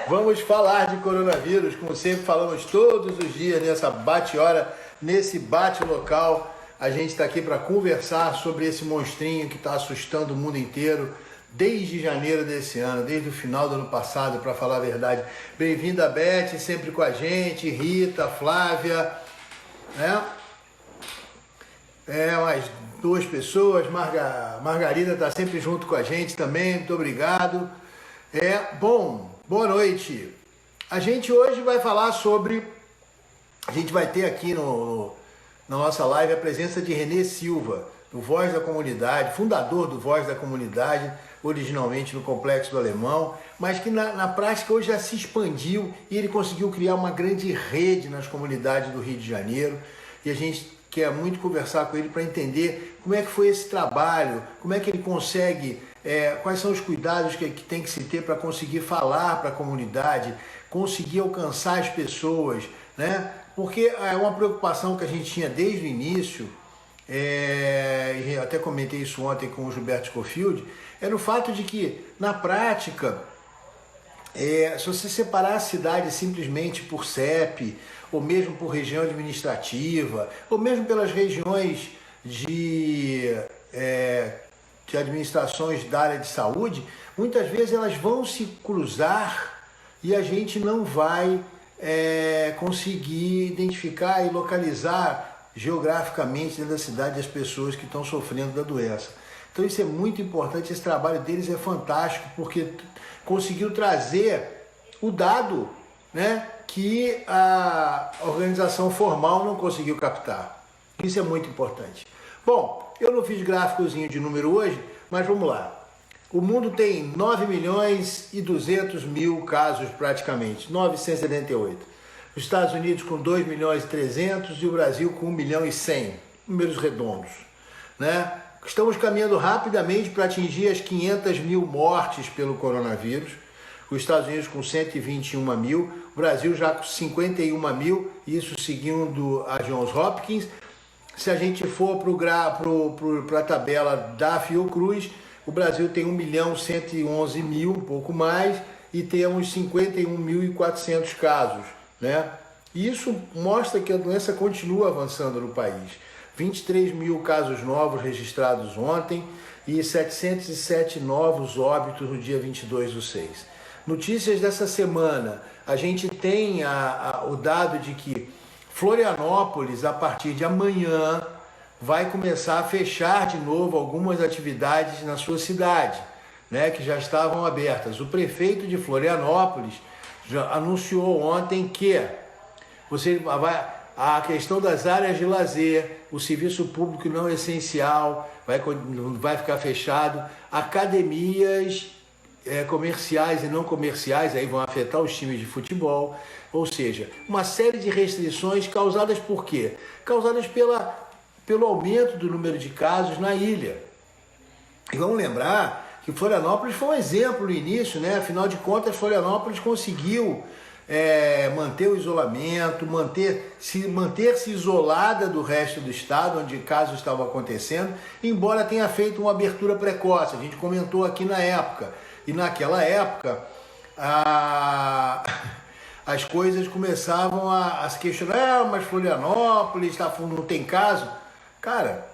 Vamos falar de coronavírus, como sempre falamos todos os dias nessa bate-hora, nesse bate-local. A gente está aqui para conversar sobre esse monstrinho que está assustando o mundo inteiro desde janeiro desse ano, desde o final do ano passado, para falar a verdade. Bem-vinda, Beth, sempre com a gente, Rita, Flávia, né? Mais duas pessoas, Margarida está sempre junto com a gente também, muito obrigado. Boa noite. A gente hoje vai falar sobre, a gente vai ter aqui na nossa live a presença de Renê Silva, do Voz da Comunidade, fundador do Voz da Comunidade, originalmente no Complexo do Alemão, mas que na prática hoje já se expandiu e ele conseguiu criar uma grande rede nas comunidades do Rio de Janeiro, e a gente quer muito conversar com ele para entender como é que foi esse trabalho, como é que ele consegue, quais são os cuidados que tem que se ter para conseguir falar para a comunidade, conseguir alcançar as pessoas, né? Porque é uma preocupação que a gente tinha desde o início, e até comentei isso ontem com o Gilberto Schofield, era o fato de que, na prática, se você separar a cidade simplesmente por CEP, ou mesmo por região administrativa, ou mesmo pelas regiões de administrações da área de saúde, muitas vezes elas vão se cruzar e a gente não vai conseguir identificar e localizar geograficamente dentro da cidade as pessoas que estão sofrendo da doença. Então isso é muito importante, esse trabalho deles é fantástico, porque conseguiu trazer o dado, né, que a organização formal não conseguiu captar. Isso é muito importante. Bom, eu não fiz gráficozinho de número hoje, mas vamos lá. O mundo tem 9.200.000 casos praticamente, 978. Os Estados Unidos com 2.300.000 e o Brasil com 1.100.000, números redondos, né? Estamos caminhando rapidamente para atingir as 500.000 mortes pelo coronavírus. Os Estados Unidos com 121.000, o Brasil já com 51.000, isso seguindo a Johns Hopkins. Se a gente for para a tabela da Fiocruz, o Brasil tem 1.111.000, um pouco mais, e temos 51.400 casos, né? Isso mostra que a doença continua avançando no país. 23.000 casos novos registrados ontem e 707 novos óbitos no dia 22/6. Notícias dessa semana, a gente tem o dado de que Florianópolis, a partir de amanhã, vai começar a fechar de novo algumas atividades na sua cidade, né, que já estavam abertas. O prefeito de Florianópolis já anunciou ontem que a questão das áreas de lazer, o serviço público não essencial vai ficar fechado, academias comerciais e não comerciais aí vão afetar os times de futebol, ou seja, uma série de restrições causadas por quê? Causadas pelo aumento do número de casos na ilha. E vamos lembrar que Florianópolis foi um exemplo no início, né? Afinal de contas, Florianópolis conseguiu manter o isolamento, manter-se isolada do resto do estado, onde casos estavam acontecendo, embora tenha feito uma abertura precoce. A gente comentou aqui na época. E naquela época, as coisas começavam a se questionar, mas Florianópolis não tem caso. Cara,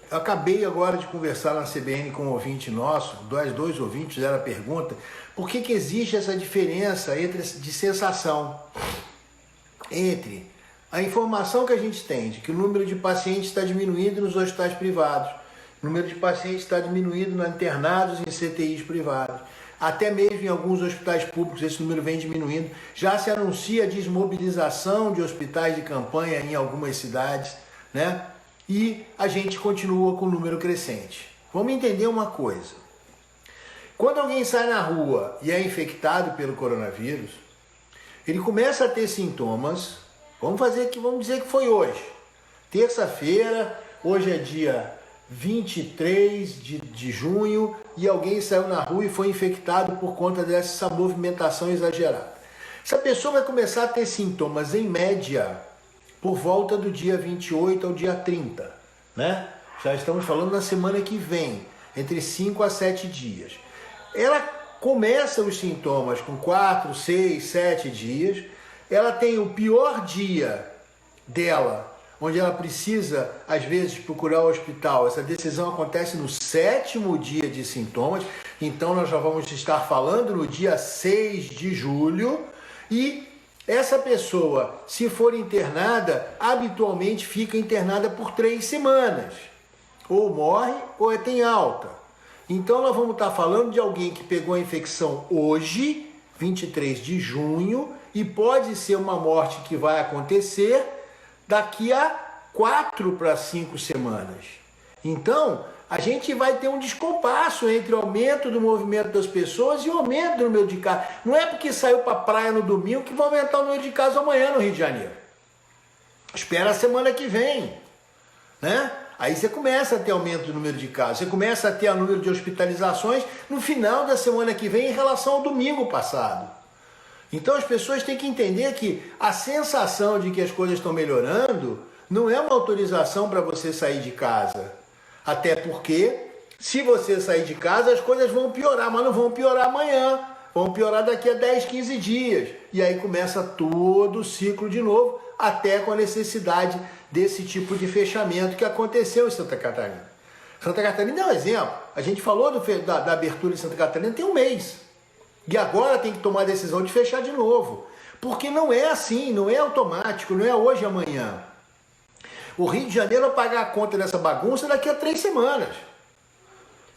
eu acabei agora de conversar na CBN com um ouvinte nosso, dois ouvintes fizeram a pergunta, por que existe essa diferença de sensação entre a informação que a gente tem de que o número de pacientes está diminuindo nos hospitais privados, o número de pacientes está diminuindo nos internados em CTIs privados, até mesmo em alguns hospitais públicos esse número vem diminuindo, já se anuncia a desmobilização de hospitais de campanha em algumas cidades, né? E a gente continua com o número crescente. Vamos entender uma coisa. Quando alguém sai na rua e é infectado pelo coronavírus, ele começa a ter sintomas, vamos dizer que foi hoje. Terça-feira, hoje é dia 23 de junho, e alguém saiu na rua e foi infectado por conta dessa movimentação exagerada. Essa pessoa vai começar a ter sintomas, em média, por volta do dia 28 ao dia 30, né? Já estamos falando na semana que vem, entre 5 a 7 dias. Ela começa os sintomas com 4, 6, 7 dias, ela tem o pior dia dela, onde ela precisa, às vezes, procurar o hospital. Essa decisão acontece no 7º dia de sintomas, então nós já vamos estar falando no dia 6 de julho, e essa pessoa, se for internada, habitualmente fica internada por 3 semanas. Ou morre ou tem alta. Então nós vamos estar falando de alguém que pegou a infecção hoje, 23 de junho, e pode ser uma morte que vai acontecer daqui a 4 para 5 semanas. Então, a gente vai ter um descompasso entre o aumento do movimento das pessoas e o aumento do número de casos. Não é porque saiu para a praia no domingo que vai aumentar o número de casos amanhã no Rio de Janeiro. Espera a semana que vem, né? Aí você começa a ter aumento do número de casos, você começa a ter o número de hospitalizações no final da semana que vem em relação ao domingo passado. Então as pessoas têm que entender que a sensação de que as coisas estão melhorando não é uma autorização para você sair de casa. Até porque, se você sair de casa, as coisas vão piorar, mas não vão piorar amanhã. Vão piorar daqui a 10, 15 dias. E aí começa todo o ciclo de novo, até com a necessidade desse tipo de fechamento que aconteceu em Santa Catarina. Santa Catarina é um exemplo. A gente falou da abertura em Santa Catarina tem um mês. E agora tem que tomar a decisão de fechar de novo. Porque não é assim, não é automático, não é hoje e amanhã. O Rio de Janeiro vai pagar a conta dessa bagunça daqui a 3 semanas.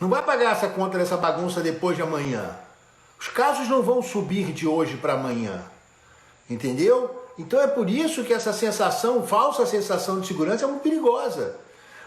Não vai pagar essa conta dessa bagunça depois de amanhã. Os casos não vão subir de hoje para amanhã. Entendeu? Então é por isso que essa sensação, falsa sensação de segurança é muito perigosa.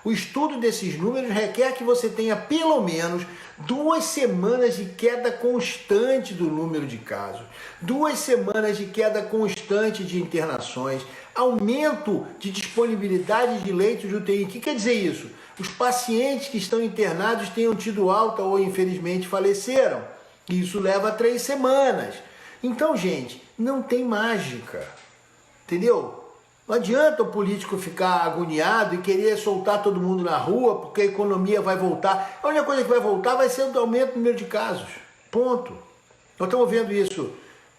O estudo desses números requer que você tenha pelo menos 2 semanas de queda constante do número de casos, 2 semanas de queda constante de internações, aumento de disponibilidade de leitos de UTI. O que quer dizer isso? Os pacientes que estão internados tenham tido alta ou infelizmente faleceram. Isso leva a 3 semanas. Então, gente, não tem mágica. Entendeu? Não adianta o político ficar agoniado e querer soltar todo mundo na rua porque a economia vai voltar. A única coisa que vai voltar vai ser o aumento do número de casos. Ponto. Nós estamos vendo isso.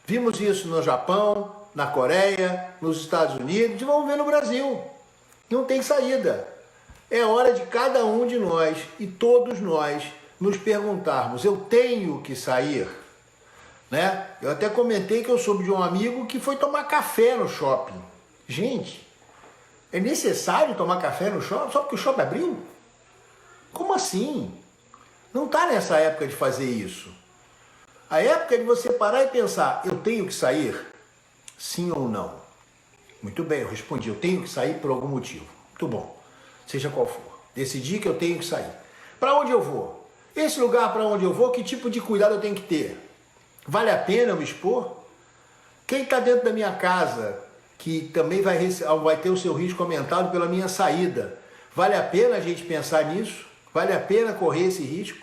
Vimos isso no Japão, na Coreia, nos Estados Unidos e vamos ver no Brasil. Não tem saída. É hora de cada um de nós e todos nós nos perguntarmos, eu tenho que sair? Né? Eu até comentei que eu soube de um amigo que foi tomar café no shopping. Gente, é necessário tomar café no shopping só porque o shopping abriu? Como assim? Não está nessa época de fazer isso. A época é de você parar e pensar, eu tenho que sair? Sim ou não? Muito bem, eu respondi, eu tenho que sair por algum motivo. Muito bom, seja qual for. Decidi que eu tenho que sair. Para onde eu vou? Esse lugar para onde eu vou, que tipo de cuidado eu tenho que ter? Vale a pena eu me expor? Quem está dentro da minha casa, que também vai ter o seu risco aumentado pela minha saída, vale a pena a gente pensar nisso? Vale a pena correr esse risco?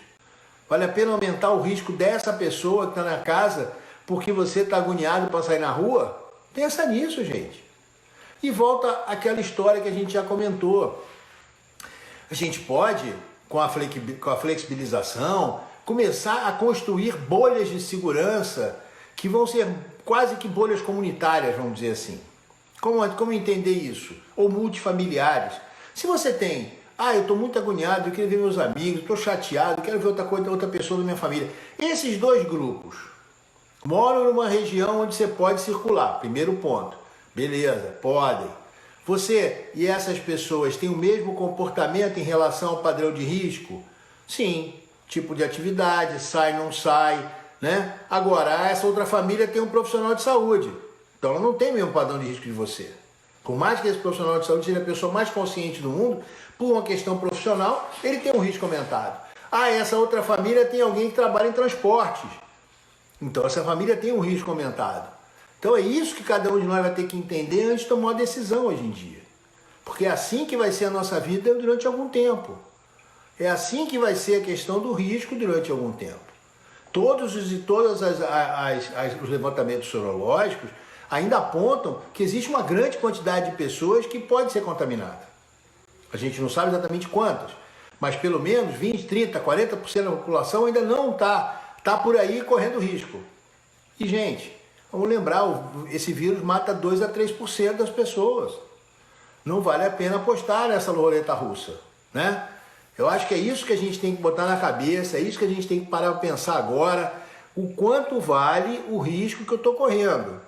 Vale a pena aumentar o risco dessa pessoa que está na casa porque você está agoniado para sair na rua? Pensa nisso, gente. E volta àquela história que a gente já comentou. A gente pode, com a flexibilização, começar a construir bolhas de segurança que vão ser quase que bolhas comunitárias, vamos dizer assim. Como entender isso? Ou multifamiliares. Se você tem, eu estou muito agoniado, eu quero ver meus amigos, estou chateado, quero ver outra pessoa da minha família. Esses 2 grupos moram numa região onde você pode circular. Primeiro ponto. Beleza, podem. Você e essas pessoas têm o mesmo comportamento em relação ao padrão de risco? Sim. Tipo de atividade, sai, não sai, né? Agora, essa outra família tem um profissional de saúde. Então ela não tem o mesmo padrão de risco de você. Por mais que esse profissional de saúde seja a pessoa mais consciente do mundo, por uma questão profissional, ele tem um risco aumentado. Essa outra família tem alguém que trabalha em transportes. Então essa família tem um risco aumentado. Então é isso que cada um de nós vai ter que entender antes de tomar uma decisão hoje em dia. Porque é assim que vai ser a nossa vida durante algum tempo. É assim que vai ser a questão do risco durante algum tempo. Todos os levantamentos sorológicos ainda apontam que existe uma grande quantidade de pessoas que pode ser contaminada. A gente não sabe exatamente quantas, mas pelo menos 20, 30, 40% da população ainda não está tá por aí correndo risco. E, gente, vamos lembrar, esse vírus mata 2 a 3% das pessoas. Não vale a pena apostar nessa roleta russa, né? Eu acho que é isso que a gente tem que botar na cabeça, é isso que a gente tem que parar para pensar agora, o quanto vale o risco que eu estou correndo,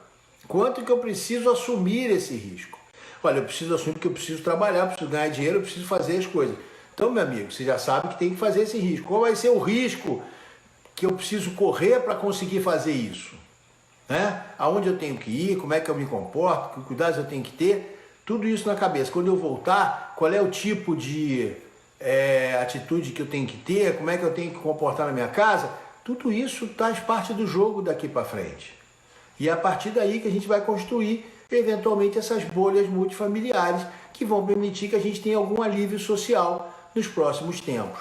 quanto que eu preciso assumir esse risco. Olha, eu preciso assumir porque eu preciso trabalhar, eu preciso ganhar dinheiro, eu preciso fazer as coisas. Então, meu amigo, você já sabe que tem que fazer esse risco. Qual vai ser o risco que eu preciso correr para conseguir fazer isso? Né? Aonde eu tenho que ir, como é que eu me comporto, que cuidados eu tenho que ter, tudo isso na cabeça. Quando eu voltar, qual é o tipo de atitude que eu tenho que ter, como é que eu tenho que comportar na minha casa, tudo isso faz parte do jogo daqui para frente. E é a partir daí que a gente vai construir, eventualmente, essas bolhas multifamiliares que vão permitir que a gente tenha algum alívio social nos próximos tempos.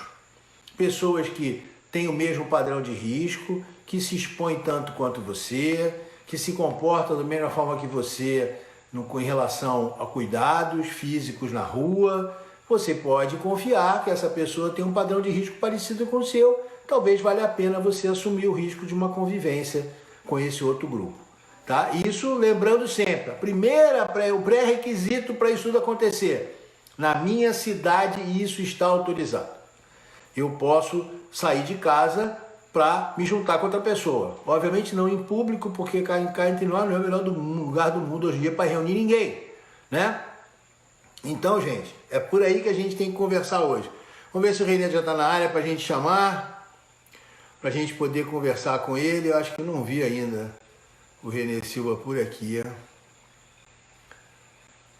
Pessoas que têm o mesmo padrão de risco, que se expõem tanto quanto você, que se comportam da mesma forma que você em relação a cuidados físicos na rua, você pode confiar que essa pessoa tem um padrão de risco parecido com o seu, talvez valha a pena você assumir o risco de uma convivência com esse outro grupo. Tá? Isso lembrando sempre, o pré-requisito para isso tudo acontecer, na minha cidade isso está autorizado. Eu posso sair de casa para me juntar com outra pessoa. Obviamente não em público, porque cá entre nós não é o melhor lugar do mundo hoje em dia para reunir ninguém, né? Então, gente, é por aí que a gente tem que conversar hoje. Vamos ver se o Renê já está na área para a gente chamar, para a gente poder conversar com ele. Eu acho que não vi ainda o Renê Silva por aqui,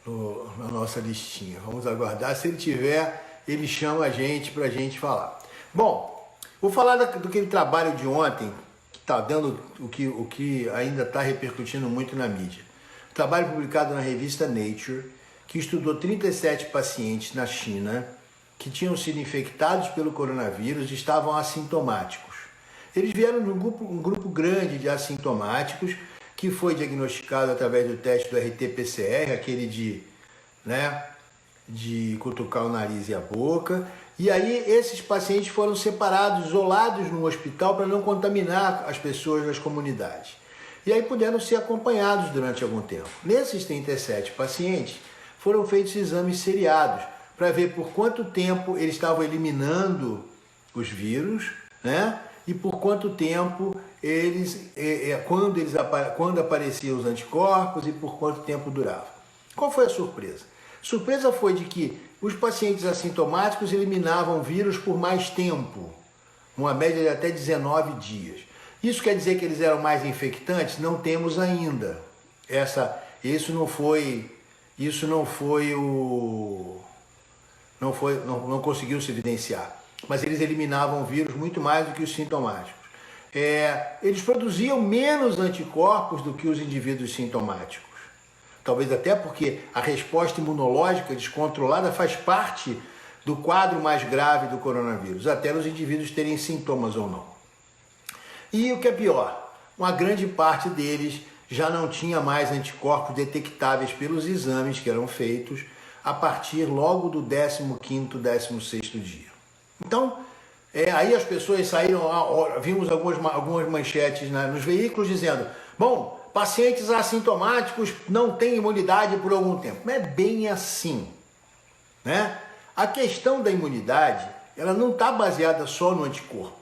na nossa listinha. Vamos aguardar. Se ele tiver, ele chama a gente para a gente falar. Bom, vou falar daquele trabalho de ontem, que está dando o que ainda está repercutindo muito na mídia. Trabalho publicado na revista Nature, que estudou 37 pacientes na China que tinham sido infectados pelo coronavírus e estavam assintomáticos. Eles vieram de um grupo grande de assintomáticos que foi diagnosticado através do teste do RT-PCR, aquele de cutucar o nariz e a boca. E aí esses pacientes foram separados, isolados no hospital para não contaminar as pessoas das comunidades. E aí puderam ser acompanhados durante algum tempo. Nesses 37 pacientes foram feitos exames seriados para ver por quanto tempo eles estavam eliminando os vírus, né? E por quanto tempo quando apareciam os anticorpos e por quanto tempo durava. Qual foi a surpresa? A surpresa foi de que os pacientes assintomáticos eliminavam vírus por mais tempo, uma média de até 19 dias. Isso quer dizer que eles eram mais infectantes? Não temos ainda. Não conseguiu se evidenciar. Mas eles eliminavam o vírus muito mais do que os sintomáticos. Eles produziam menos anticorpos do que os indivíduos sintomáticos. Talvez até porque a resposta imunológica descontrolada faz parte do quadro mais grave do coronavírus, até os indivíduos terem sintomas ou não. E o que é pior, uma grande parte deles já não tinha mais anticorpos detectáveis pelos exames que eram feitos a partir logo do 15º, 16º dia. Então, aí as pessoas saíram, vimos algumas manchetes nos veículos dizendo, bom, pacientes assintomáticos não têm imunidade por algum tempo. Não é bem assim, né? A questão da imunidade, ela não está baseada só no anticorpo.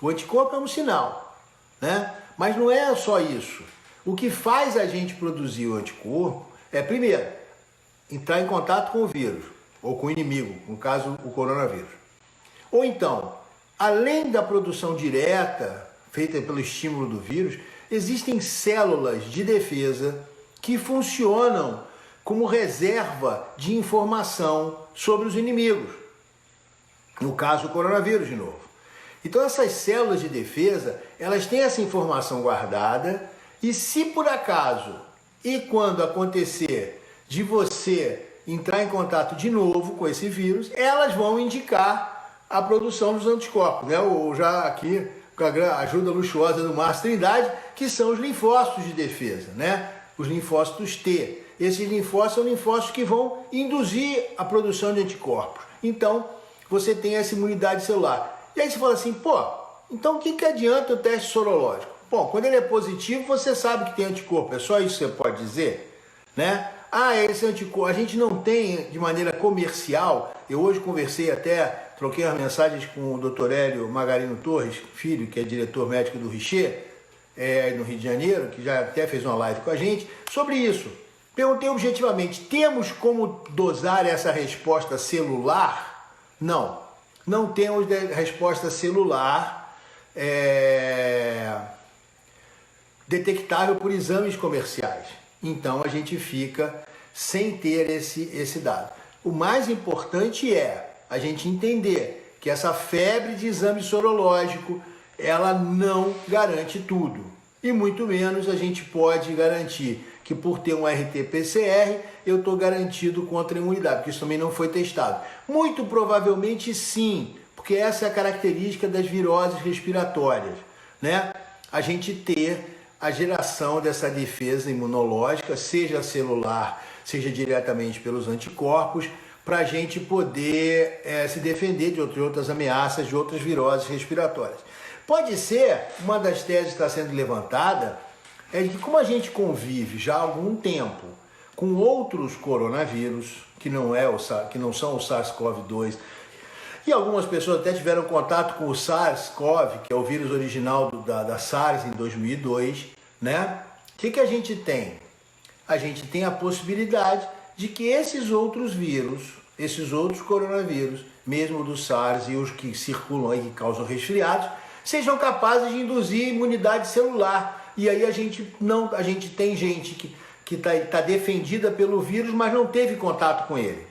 O anticorpo é um sinal, né? Mas não é só isso. O que faz a gente produzir o anticorpo é, primeiro, entrar em contato com o vírus, ou com o inimigo, no caso, o coronavírus. Ou então, além da produção direta, feita pelo estímulo do vírus, existem células de defesa que funcionam como reserva de informação sobre os inimigos. No caso, o coronavírus, de novo. Então, essas células de defesa, elas têm essa informação guardada e se por acaso e quando acontecer de você entrar em contato de novo com esse vírus, elas vão indicar a produção dos anticorpos, né? Ou já aqui, com a ajuda luxuosa do Márcio Trindade, que são os linfócitos de defesa, né? Os linfócitos T. Esses linfócitos são linfócitos que vão induzir a produção de anticorpos. Então, você tem essa imunidade celular. E aí você fala assim, pô, Então o que adianta o teste sorológico? Bom, quando ele é positivo, você sabe que tem anticorpo, é só isso que você pode dizer, né? Ah, esse anticorpo, a gente não tem de maneira comercial. Eu hoje conversei até, troquei as mensagens com o Dr. Hélio Magarino Torres, filho, que é diretor médico do Richer, no Rio de Janeiro, que já até fez uma live com a gente, sobre isso. Perguntei objetivamente, temos como dosar essa resposta celular? Não, não temos resposta celular detectável por exames comerciais. Então a gente fica sem ter esse dado. O mais importante é a gente entender que essa febre de exame sorológico, ela não garante tudo. E muito menos a gente pode garantir que por ter um RT-PCR eu estou garantido contra a imunidade, porque isso também não foi testado. Muito provavelmente sim, porque essa é a característica das viroses respiratórias, né? A gente ter a geração dessa defesa imunológica, seja celular, seja diretamente pelos anticorpos, para a gente poder se defender de outras ameaças, de outras viroses respiratórias. Pode ser, uma das teses que está sendo levantada, é que como a gente convive já há algum tempo com outros coronavírus, que não são o SARS-CoV-2, e algumas pessoas até tiveram contato com o SARS-CoV, que é o vírus original da SARS em 2002, né? O que a gente tem? A gente tem a possibilidade de que esses outros vírus, esses outros coronavírus, mesmo do SARS e os que circulam aí, que causam resfriados, sejam capazes de induzir imunidade celular. E aí a gente tem gente que tá defendida pelo vírus, mas não teve contato com ele.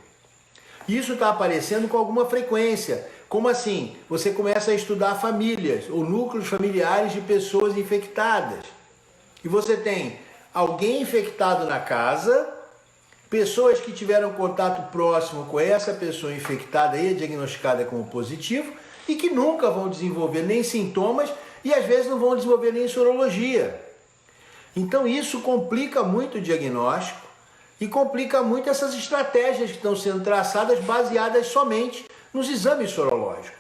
Isso está aparecendo com alguma frequência. Como assim? Você começa a estudar famílias ou núcleos familiares de pessoas infectadas. E você tem alguém infectado na casa, pessoas que tiveram contato próximo com essa pessoa infectada e diagnosticada como positivo e que nunca vão desenvolver nem sintomas e às vezes não vão desenvolver nem sorologia. Então isso complica muito o diagnóstico e complica muito essas estratégias que estão sendo traçadas baseadas somente nos exames sorológicos.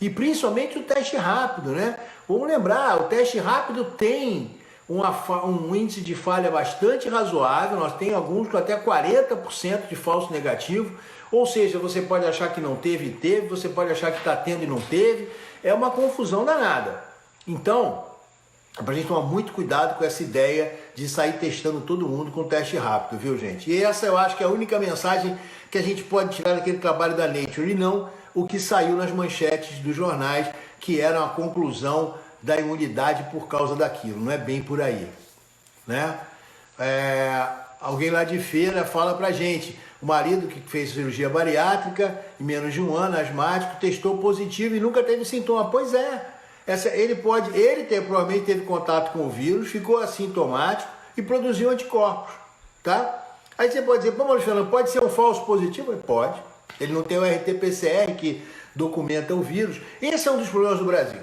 E principalmente o teste rápido, né? Vamos lembrar, o teste rápido tem um índice de falha bastante razoável, nós temos alguns com até 40% de falso negativo, ou seja, você pode achar que não teve e teve, você pode achar que está tendo e não teve, é uma confusão danada. Então, para a gente tomar muito cuidado com essa ideia de sair testando todo mundo com teste rápido, viu, gente? E essa eu acho que é a única mensagem que a gente pode tirar daquele trabalho da Nature, e não o que saiu nas manchetes dos jornais, que era a conclusão da imunidade por causa daquilo. Não é bem por aí, né? Alguém lá de Feira fala pra gente, o marido que fez cirurgia bariátrica, em menos de um ano, asmático, testou positivo e nunca teve sintoma. Pois é. Provavelmente teve contato com o vírus, ficou assintomático e produziu anticorpos, tá? Aí você pode dizer, pô, Alexandre, pode ser um falso positivo? Pode. Ele não tem o RT-PCR que documenta o vírus. Esse é um dos problemas do Brasil.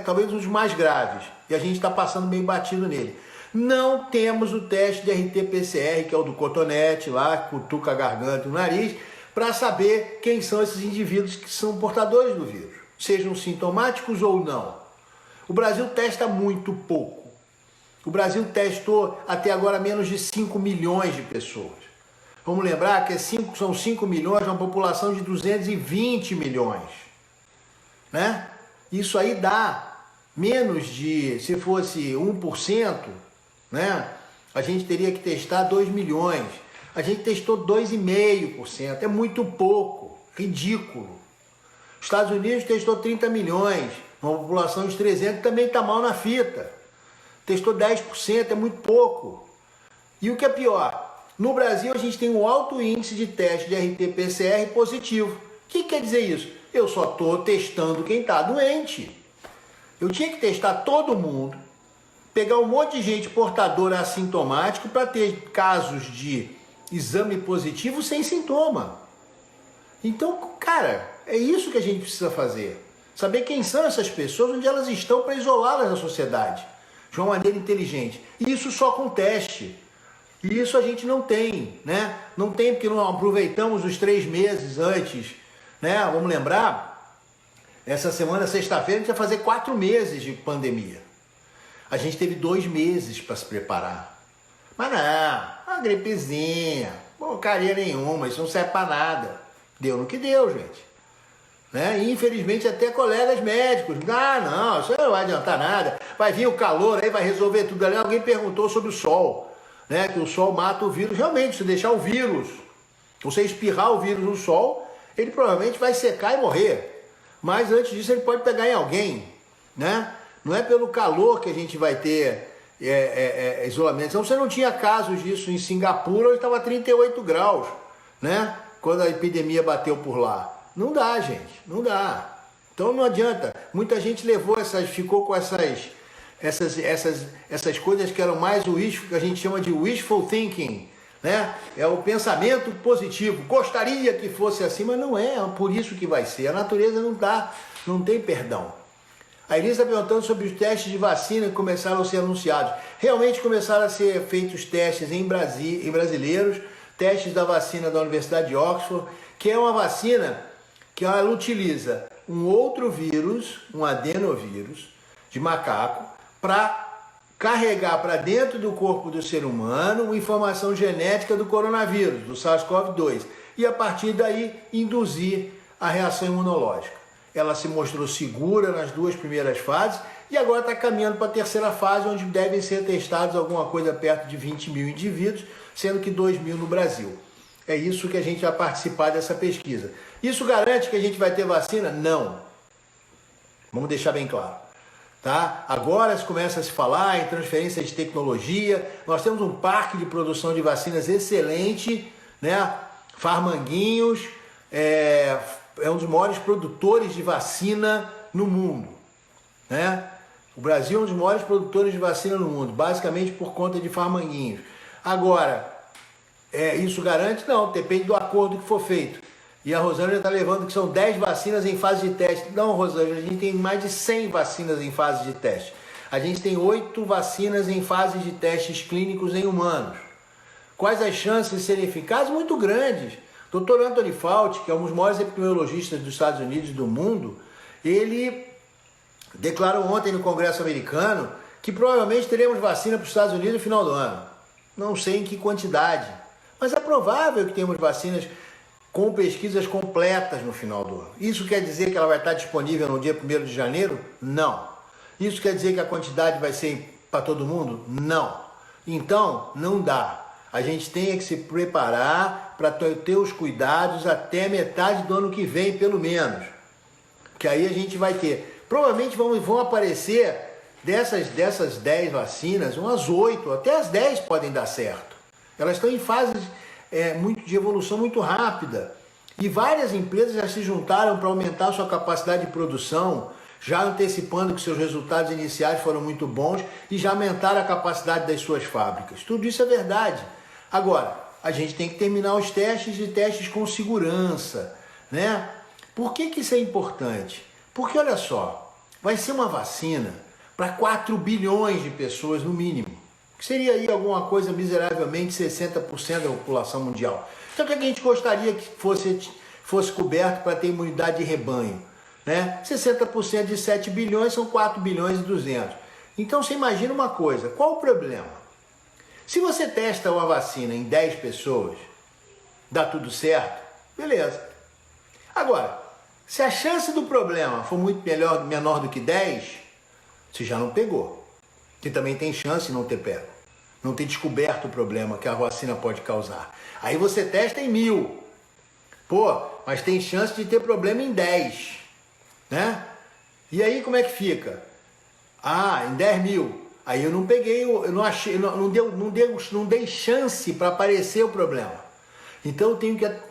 Talvez um dos mais graves. E a gente está passando bem batido nele. Não temos o teste de RT-PCR, que é o do cotonete lá, cutuca a garganta e o nariz, para saber quem são esses indivíduos que são portadores do vírus, sejam sintomáticos ou não. O Brasil testa muito pouco. O Brasil testou até agora menos de 5 milhões de pessoas. Vamos lembrar que são 5 milhões de uma população de 220 milhões. Né? Isso aí dá menos de, se fosse 1%, né? A gente teria que testar 2 milhões. A gente testou 2,5%. É muito pouco. Ridículo. Estados Unidos testou 30 milhões, uma população de 300 também está mal na fita. Testou 10%, é muito pouco. E o que é pior, no Brasil a gente tem um alto índice de teste de RT-PCR positivo. O que quer dizer isso? Eu só estou testando quem está doente. Eu tinha que testar todo mundo, pegar um monte de gente portadora assintomático para ter casos de exame positivo sem sintoma. Então, cara, é isso que a gente precisa fazer. Saber quem são essas pessoas, onde elas estão para isolá-las da sociedade, de uma maneira inteligente. E isso só com teste. E isso a gente não tem, né? Não tem porque não aproveitamos os 3 meses antes, né? Vamos lembrar Essa semana, sexta-feira, a gente vai fazer 4 meses de pandemia. A gente teve 2 meses para se preparar. Mas não, uma gripezinha, porcaria nenhuma, isso não serve para nada. Deu no que deu, gente. Né? E, infelizmente, até colegas médicos, não, isso não vai adiantar nada. Vai vir o calor aí, vai resolver tudo ali. Alguém perguntou sobre o sol, né? Que o sol mata o vírus. Realmente, se deixar o vírus, você espirrar o vírus no sol, ele provavelmente vai secar e morrer. Mas antes disso ele pode pegar em alguém, né? Não é pelo calor que a gente vai ter isolamento. Então você não tinha casos disso em Singapura, onde estava 38 graus, né? Quando a epidemia bateu por lá. Não dá, gente, não dá. Então não adianta. Muita gente ficou com essas coisas que eram mais que a gente chama de wishful thinking, né? É o pensamento positivo. Gostaria que fosse assim, mas não é por isso que vai ser. A natureza não tem perdão. A Elisa está perguntando sobre os testes de vacina que começaram a ser anunciados. Realmente começaram a ser feitos testes em brasileiros, testes da vacina da Universidade de Oxford, que é uma vacina que ela utiliza um outro vírus, um adenovírus de macaco, para carregar para dentro do corpo do ser humano informação genética do coronavírus, do SARS-CoV-2, e a partir daí induzir a reação imunológica. Ela se mostrou segura nas 2 primeiras fases e agora está caminhando para a 3ª fase, onde devem ser testados alguma coisa perto de 20 mil indivíduos, sendo que 2 mil no Brasil. É isso que a gente vai participar dessa pesquisa. Isso garante que a gente vai ter vacina? Não. Vamos deixar bem claro. Tá? Agora se começa a se falar em transferência de tecnologia. Nós temos um parque de produção de vacinas excelente, né? Farmanguinhos é um dos maiores produtores de vacina no mundo, né? O Brasil é um dos maiores produtores de vacina no mundo, basicamente por conta de Farmanguinhos. Agora, isso garante? Não, depende do acordo que for feito. E a Rosângela está levando que são 10 vacinas em fase de teste. Não, Rosângela, a gente tem mais de 100 vacinas em fase de teste. A gente tem 8 vacinas em fase de testes clínicos em humanos. Quais as chances de serem eficazes? Muito grandes. Dr. Anthony Fauci, que é um dos maiores epidemiologistas dos Estados Unidos e do mundo, ele declarou ontem no Congresso americano que provavelmente teremos vacina para os Estados Unidos no final do ano. Não sei em que quantidade, mas é provável que tenhamos vacinas com pesquisas completas no final do ano. Isso quer dizer que ela vai estar disponível no dia 1º de janeiro? Não. Isso quer dizer que a quantidade vai ser para todo mundo? Não. Então, não dá. A gente tem que se preparar para ter os cuidados até metade do ano que vem, pelo menos. Que aí a gente vai ter. Provavelmente vão aparecer dessas 10 vacinas, umas 8, até as 10 podem dar certo. Elas estão em fases de evolução muito rápida. E várias empresas já se juntaram para aumentar sua capacidade de produção, já antecipando que seus resultados iniciais foram muito bons e já aumentaram a capacidade das suas fábricas. Tudo isso é verdade. Agora, a gente tem que terminar os testes e testes com segurança, né? Por que isso é importante? Porque, olha só, vai ser uma vacina para 4 bilhões de pessoas no mínimo, que seria aí alguma coisa miseravelmente 60% da população mundial. Então, o que a gente gostaria que fosse coberto para ter imunidade de rebanho? Né? 60% de 7 bilhões são 4 bilhões e 200. Então, você imagina uma coisa, qual o problema? Se você testa uma vacina em 10 pessoas, dá tudo certo, beleza. Agora, se a chance do problema for muito menor do que 10, você já não pegou. Você também tem chance de não ter pego, não ter descoberto o problema que a vacina pode causar. Aí você testa em 1000. Pô, mas tem chance de ter problema em 10, né? E aí como é que fica? Em 10 mil. Aí eu não peguei, eu não achei, não dei chance para aparecer o problema. Então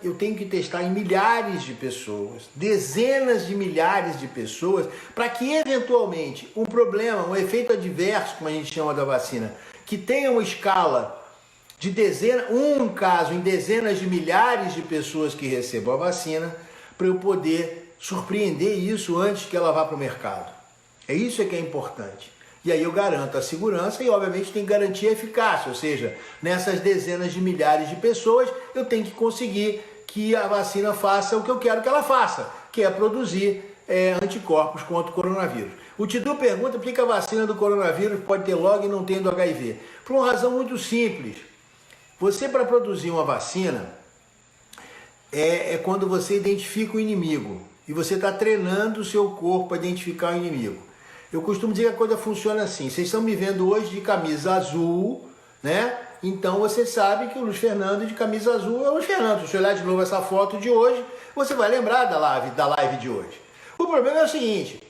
eu tenho que testar em milhares de pessoas, dezenas de milhares de pessoas, para que eventualmente um problema, um efeito adverso, como a gente chama da vacina, que tenha uma escala de um caso em dezenas de milhares de pessoas que recebam a vacina, para eu poder surpreender isso antes que ela vá para o mercado. É isso que é importante. E aí eu garanto a segurança e, obviamente, tem que garantir a eficácia, ou seja, nessas dezenas de milhares de pessoas, eu tenho que conseguir que a vacina faça o que eu quero que ela faça, que é produzir anticorpos contra o coronavírus. O Tidu pergunta por que a vacina do coronavírus pode ter logo e não tem do HIV. Por uma razão muito simples. Você, para produzir uma vacina, é quando você identifica o inimigo. E você está treinando o seu corpo para identificar o inimigo. Eu costumo dizer que a coisa funciona assim. Vocês estão me vendo hoje de camisa azul, né? Então você sabe que o Luiz Fernando de camisa azul é o Luiz Fernando. Se você olhar de novo essa foto de hoje, você vai lembrar da live de hoje. O problema é o seguinte,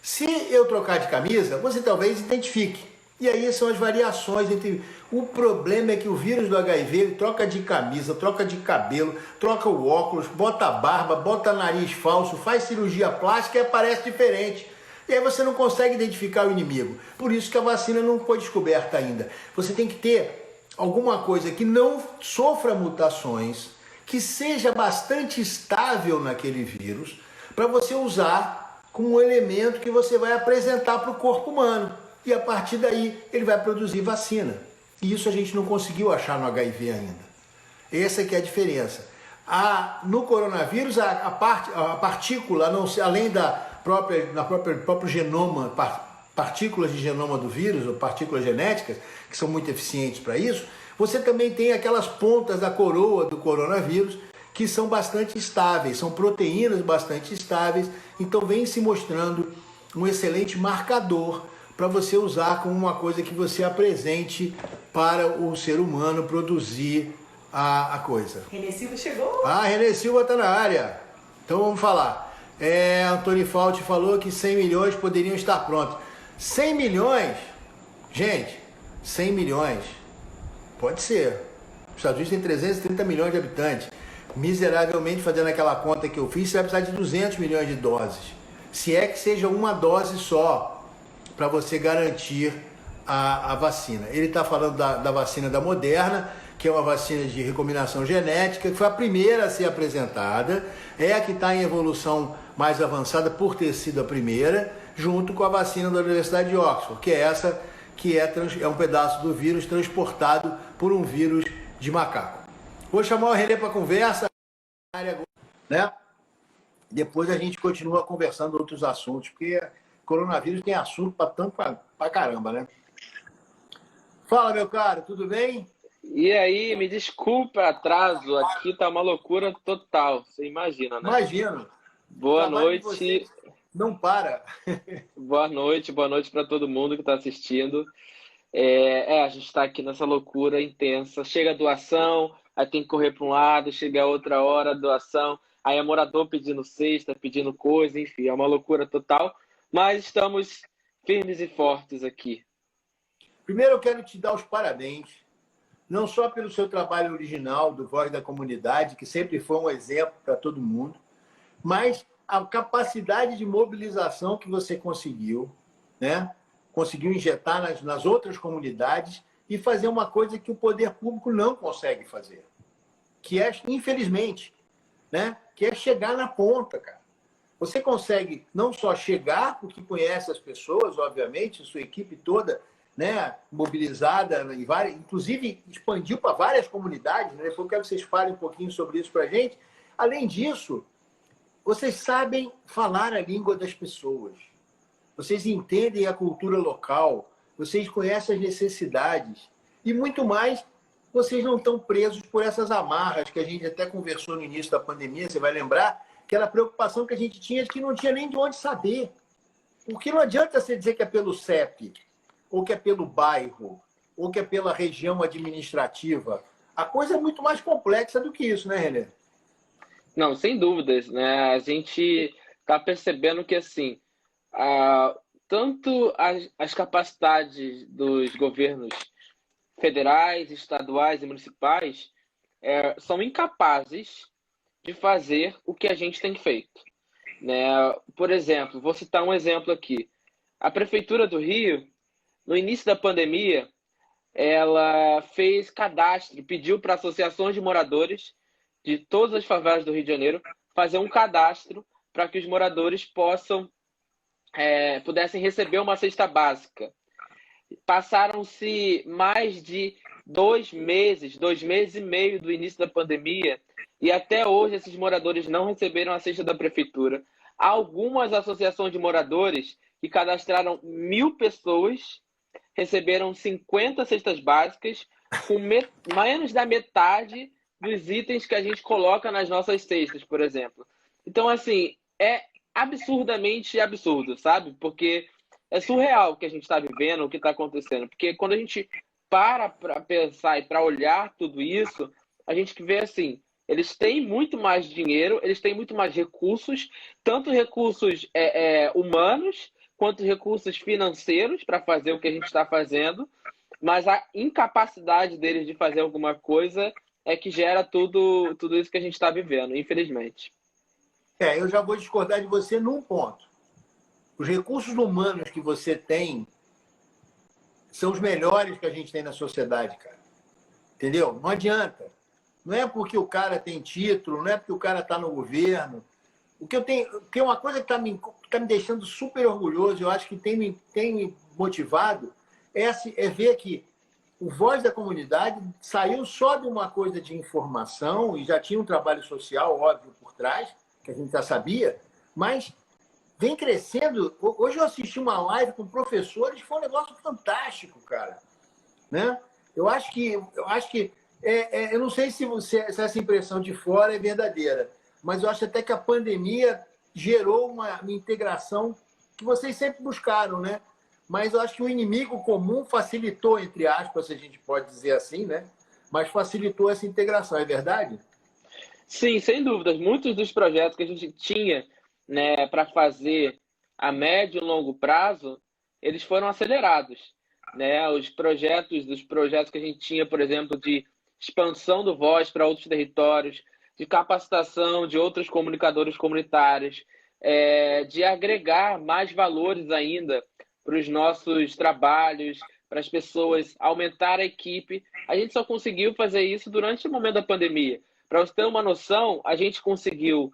se eu trocar de camisa, você talvez identifique. E aí são as variações entre... O problema é que o vírus do HIV ele troca de camisa, troca de cabelo, troca o óculos, bota barba, bota nariz falso, faz cirurgia plástica e aparece diferente. E aí você não consegue identificar o inimigo. Por isso que a vacina não foi descoberta ainda. Você tem que ter alguma coisa que não sofra mutações, que seja bastante estável naquele vírus, para você usar como um elemento que você vai apresentar para o corpo humano. E a partir daí ele vai produzir vacina. E isso a gente não conseguiu achar no HIV ainda. Essa que é a diferença. No coronavírus, a partícula, não, além próprio genoma, partículas de genoma do vírus, ou partículas genéticas, que são muito eficientes para isso, você também tem aquelas pontas da coroa do coronavírus, que são bastante estáveis, são proteínas bastante estáveis, então vem se mostrando um excelente marcador para você usar como uma coisa que você apresente para o ser humano produzir a coisa. Renê Silva chegou? Renê Silva está na área. Então vamos falar. Antônio Fauci falou que 100 milhões poderiam estar prontos. 100 milhões? Gente, 100 milhões pode ser. Os Estados Unidos tem 330 milhões de habitantes. Miseravelmente, fazendo aquela conta que eu fiz, você vai precisar de 200 milhões de doses. Se é que seja uma dose só, para você garantir a vacina. Ele está falando da vacina da Moderna, que é uma vacina de recombinação genética, que foi a primeira a ser apresentada, é a que está em evolução mais avançada por ter sido a primeira, junto com a vacina da Universidade de Oxford, que é essa que é um pedaço do vírus transportado por um vírus de macaco. Vou chamar o Renê para conversa, né? Depois a gente continua conversando outros assuntos, porque coronavírus tem assunto pra caramba, né? Fala, meu caro, tudo bem? E aí, me desculpa o atraso, aqui tá uma loucura total, você imagina, né? Imagino. Boa noite. Não para. Boa noite para todo mundo que está assistindo. A gente está aqui nessa loucura intensa. Chega a doação, aí tem que correr para um lado, chega a outra hora, doação, aí é morador pedindo cesta, pedindo coisa, enfim, é uma loucura total. Mas estamos firmes e fortes aqui. Primeiro eu quero te dar os parabéns, não só pelo seu trabalho original do Voz da Comunidade, que sempre foi um exemplo para todo mundo, mas a capacidade de mobilização que você conseguiu, né? Conseguiu injetar nas outras comunidades e fazer uma coisa que o poder público não consegue fazer, que é, infelizmente, né? Que é chegar na ponta, cara. Você consegue não só chegar, porque conhece as pessoas, obviamente, sua equipe toda, né, mobilizada, inclusive expandiu para várias comunidades, né? Eu quero que vocês falem um pouquinho sobre isso para a gente. Além disso, vocês sabem falar a língua das pessoas, vocês entendem a cultura local, vocês conhecem as necessidades e muito mais, vocês não estão presos por essas amarras que a gente até conversou no início da pandemia, você vai lembrar, aquela preocupação que a gente tinha de que não tinha nem de onde saber. Porque não adianta você dizer que é pelo CEP, ou que é pelo bairro, ou que é pela região administrativa. A coisa é muito mais complexa do que isso, né, Renê? Não, sem dúvidas, né? A gente está percebendo que, assim, tanto as capacidades dos governos federais, estaduais e municipais são incapazes de fazer o que a gente tem feito, né? Por exemplo, vou citar um exemplo aqui. A Prefeitura do Rio, no início da pandemia, ela fez cadastro, pediu para associações de moradores de todas as favelas do Rio de Janeiro fazer um cadastro para que os moradores pudessem receber uma cesta básica. Passaram-se mais de 2 meses e meio do início da pandemia, e até hoje esses moradores não receberam a cesta da prefeitura. Algumas associações de moradores que cadastraram 1.000 pessoas receberam 50 cestas básicas com menos da metade dos itens que a gente coloca nas nossas cestas, por exemplo. Então, assim, é absurdamente absurdo, sabe? Porque é surreal o que a gente está vivendo, o que está acontecendo. Porque quando a gente para pensar e para olhar tudo isso, a gente vê assim, eles têm muito mais dinheiro, eles têm muito mais recursos, tanto recursos humanos, quanto recursos financeiros para fazer o que a gente está fazendo, mas a incapacidade deles de fazer alguma coisa é que gera tudo isso que a gente está vivendo, infelizmente. Eu já vou discordar de você num ponto. Os recursos humanos que você tem são os melhores que a gente tem na sociedade, cara. Entendeu? Não adianta. Não é porque o cara tem título, não é porque o cara está no governo. O que eu tenho, que é uma coisa que tá me deixando super orgulhoso, eu acho que tem me motivado, é ver que o Voz da Comunidade saiu só de uma coisa de informação, e já tinha um trabalho social, óbvio, por trás, que a gente já sabia, mas vem crescendo. Hoje eu assisti uma live com professores, foi um negócio fantástico, cara. Né? Eu acho que eu não sei se essa impressão de fora é verdadeira, mas eu acho até que a pandemia gerou uma integração que vocês sempre buscaram, né? Mas eu acho que o inimigo comum facilitou, entre aspas, se a gente pode dizer assim, né? Mas facilitou essa integração, é verdade? Sim, sem dúvidas. Muitos dos projetos que a gente tinha, né, para fazer a médio e longo prazo, eles foram acelerados, né? Dos projetos que a gente tinha, por exemplo, de expansão do Voz para outros territórios, de capacitação de outros comunicadores comunitários, de agregar mais valores ainda para os nossos trabalhos, para as pessoas, aumentar a equipe. A gente só conseguiu fazer isso durante o momento da pandemia. Para você ter uma noção, a gente conseguiu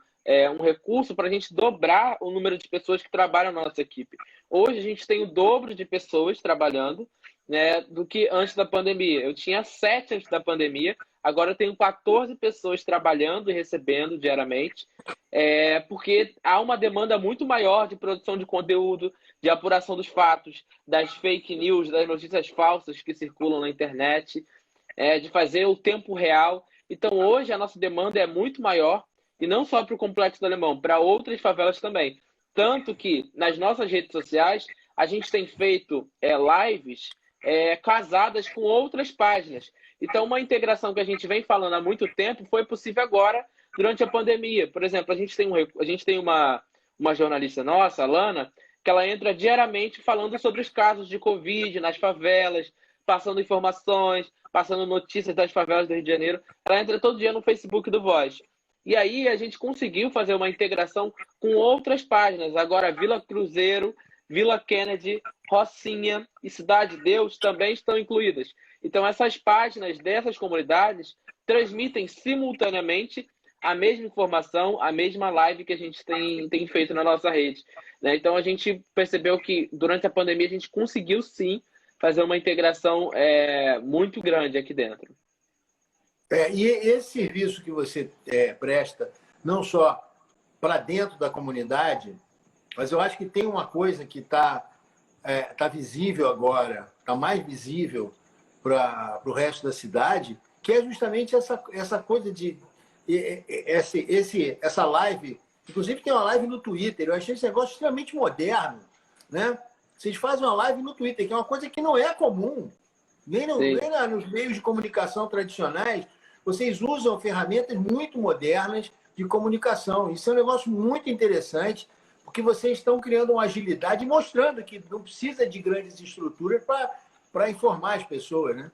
um recurso para a gente dobrar o número de pessoas que trabalham na nossa equipe. Hoje a gente tem o dobro de pessoas trabalhando, né, do que antes da pandemia. Eu tinha 7 antes da pandemia, agora eu tenho 14 pessoas trabalhando e recebendo diariamente, porque há uma demanda muito maior de produção de conteúdo, de apuração dos fatos, das fake news, das notícias falsas que circulam na internet, de fazer o tempo real. Então, hoje, a nossa demanda é muito maior, e não só para o Complexo do Alemão, para outras favelas também. Tanto que, nas nossas redes sociais, a gente tem feito lives casadas com outras páginas. Então, uma integração que a gente vem falando há muito tempo foi possível agora, durante a pandemia. Por exemplo, a gente tem uma jornalista nossa, a Lana, que ela entra diariamente falando sobre os casos de Covid nas favelas, passando informações, passando notícias das favelas do Rio de Janeiro. Ela entra todo dia no Facebook do Voz. E aí a gente conseguiu fazer uma integração com outras páginas. Agora, Vila Cruzeiro, Vila Kennedy, Rocinha e Cidade de Deus também estão incluídas. Então, essas páginas dessas comunidades transmitem simultaneamente a mesma informação, a mesma live que a gente tem feito na nossa rede. Né? Então, a gente percebeu que durante a pandemia a gente conseguiu sim fazer uma integração muito grande aqui dentro. E esse serviço que você presta, não só para dentro da comunidade, mas eu acho que tem uma coisa que tá visível agora, está mais visível para o resto da cidade, que é justamente essa coisa de essa live. Inclusive tem uma live no Twitter, eu achei esse negócio extremamente moderno, né? Vocês fazem uma live no Twitter, que é uma coisa que não é comum, nem nos meios de comunicação tradicionais. Vocês usam ferramentas muito modernas de comunicação. Isso é um negócio muito interessante, porque vocês estão criando uma agilidade e mostrando que não precisa de grandes estruturas para informar as pessoas, né?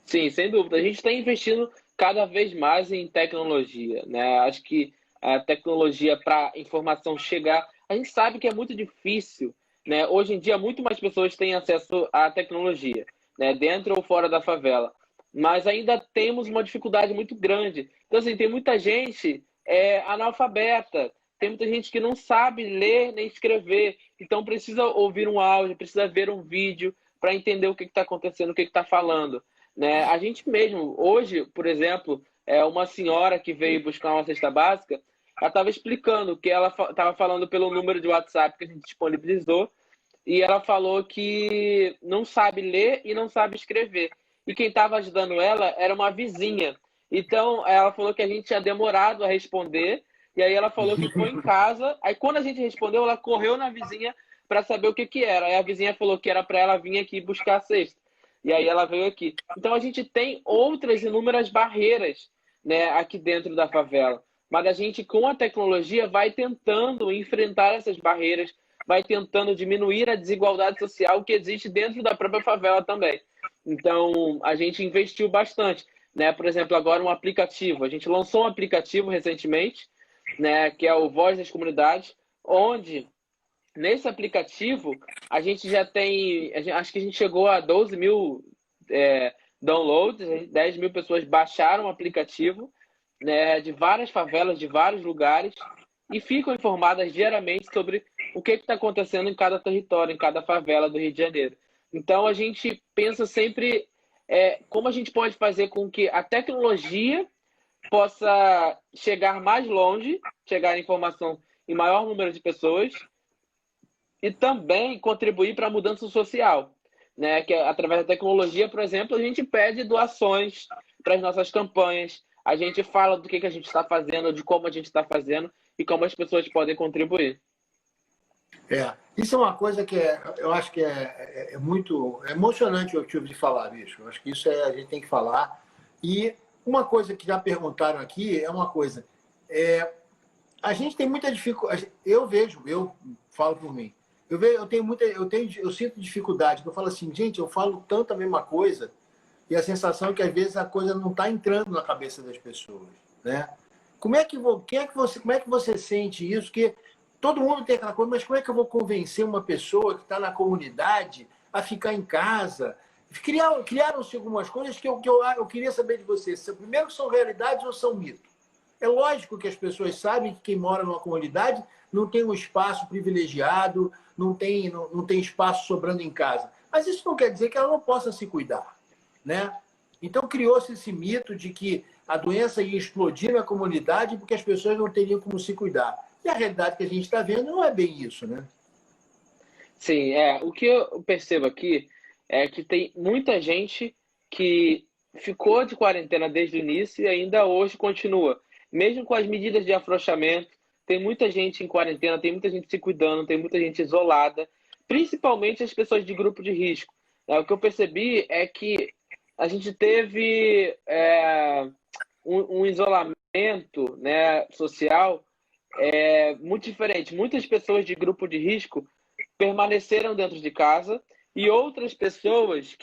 Sim, sem dúvida. A gente está investindo cada vez mais em tecnologia, né? Acho que a tecnologia para a informação chegar, a gente sabe que é muito difícil, né? Hoje em dia, muito mais pessoas têm acesso à tecnologia, né? Dentro ou fora da favela. Mas ainda temos uma dificuldade muito grande. Então, assim, tem muita gente analfabeta, tem muita gente que não sabe ler nem escrever, então precisa ouvir um áudio, precisa ver um vídeo para entender o que está acontecendo, o que está falando. Né? A gente mesmo, hoje, por exemplo, uma senhora que veio buscar uma cesta básica, ela estava explicando que ela estava falando pelo número de WhatsApp que a gente disponibilizou, e ela falou que não sabe ler e não sabe escrever. E quem estava ajudando ela era uma vizinha. Então, ela falou que a gente tinha demorado a responder, e aí ela falou que foi em casa. Aí, quando a gente respondeu, ela correu na vizinha para saber o que que era. Aí a vizinha falou que era para ela vir aqui buscar a cesta. E aí ela veio aqui. Então, a gente tem outras inúmeras barreiras, né, aqui dentro da favela. Mas a gente, com a tecnologia, vai tentando enfrentar essas barreiras, vai tentando diminuir a desigualdade social que existe dentro da própria favela também. Então, a gente investiu bastante, né? Por exemplo, agora um aplicativo. A gente lançou um aplicativo recentemente, né, que é o Voz das Comunidades, onde nesse aplicativo a gente já tem, acho que a gente chegou a 12 mil downloads, 10 mil pessoas baixaram o aplicativo, né, de várias favelas, de vários lugares, e ficam informadas diariamente sobre o que está acontecendo em cada território, em cada favela do Rio de Janeiro. Então, a gente pensa sempre como a gente pode fazer com que a tecnologia possa chegar mais longe, chegar a informação em maior número de pessoas, e também contribuir para a mudança social, né? Que através da tecnologia, por exemplo, a gente pede doações para as nossas campanhas, a gente fala do que a gente está fazendo, de como a gente está fazendo e como as pessoas podem contribuir. Isso é uma coisa que eu acho que é muito emocionante o tipo de falar, bicho. Eu acho que isso a gente tem que falar. E uma coisa que já perguntaram aqui é uma coisa. A gente tem muita dificuldade. Eu falo por mim. Eu sinto dificuldade. Eu falo assim, gente, eu falo tanto a mesma coisa e a sensação é que às vezes a coisa não está entrando na cabeça das pessoas, né? Como é que você sente isso? Que todo mundo tem aquela coisa, mas como é que eu vou convencer uma pessoa que está na comunidade a ficar em casa? Criaram-se algumas coisas que eu queria saber de vocês. Primeiro, são realidades ou são mitos? É lógico que as pessoas sabem que quem mora numa comunidade não tem um espaço privilegiado, não tem espaço sobrando em casa. Mas isso não quer dizer que ela não possa se cuidar, né? Então criou-se esse mito de que a doença ia explodir na comunidade porque as pessoas não teriam como se cuidar. E a realidade que a gente está vendo não é bem isso, né? Sim, o que eu percebo aqui é que tem muita gente que ficou de quarentena desde o início e ainda hoje continua. Mesmo com as medidas de afrouxamento, tem muita gente em quarentena, tem muita gente se cuidando, tem muita gente isolada, principalmente as pessoas de grupo de risco. O que eu percebi é que a gente teve um isolamento, né, social muito diferente. Muitas pessoas de grupo de risco permaneceram dentro de casa e outras pessoas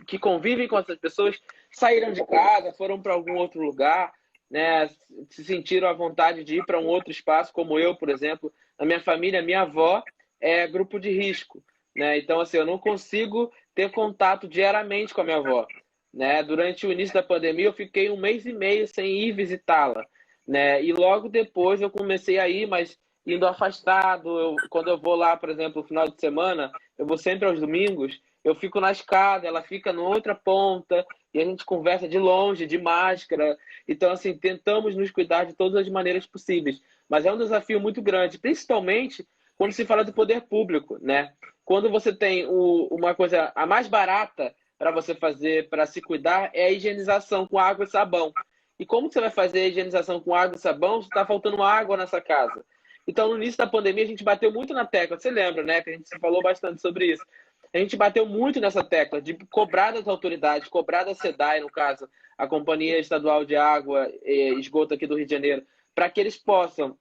que convivem com essas pessoas saíram de casa, foram para algum outro lugar, né? Se sentiram à vontade de ir para um outro espaço, como eu, por exemplo. Na minha família, minha avó é grupo de risco, né? Então, assim, eu não consigo ter contato diariamente com a minha avó, né? Durante o início da pandemia, eu fiquei 1 mês e meio sem ir visitá-la, né? E logo depois eu comecei a ir, mas indo afastado. Quando eu vou lá, por exemplo, no final de semana, eu vou sempre aos domingos, eu fico na escada, ela fica na outra ponta, e a gente conversa de longe, de máscara. Então, assim, tentamos nos cuidar de todas as maneiras possíveis. Mas é um desafio muito grande, principalmente quando se fala do poder público, né? Quando você tem uma coisa, a mais barata para você fazer, para se cuidar, é a higienização com água e sabão. E como você vai fazer a higienização com água e sabão se está faltando água nessa casa? Então, no início da pandemia, a gente bateu muito na tecla. Você lembra, né? Que a gente falou bastante sobre isso. A gente bateu muito nessa tecla de cobrar das autoridades, cobrar da SEDAI, no caso, a Companhia Estadual de Água e Esgoto aqui do Rio de Janeiro, para que eles possam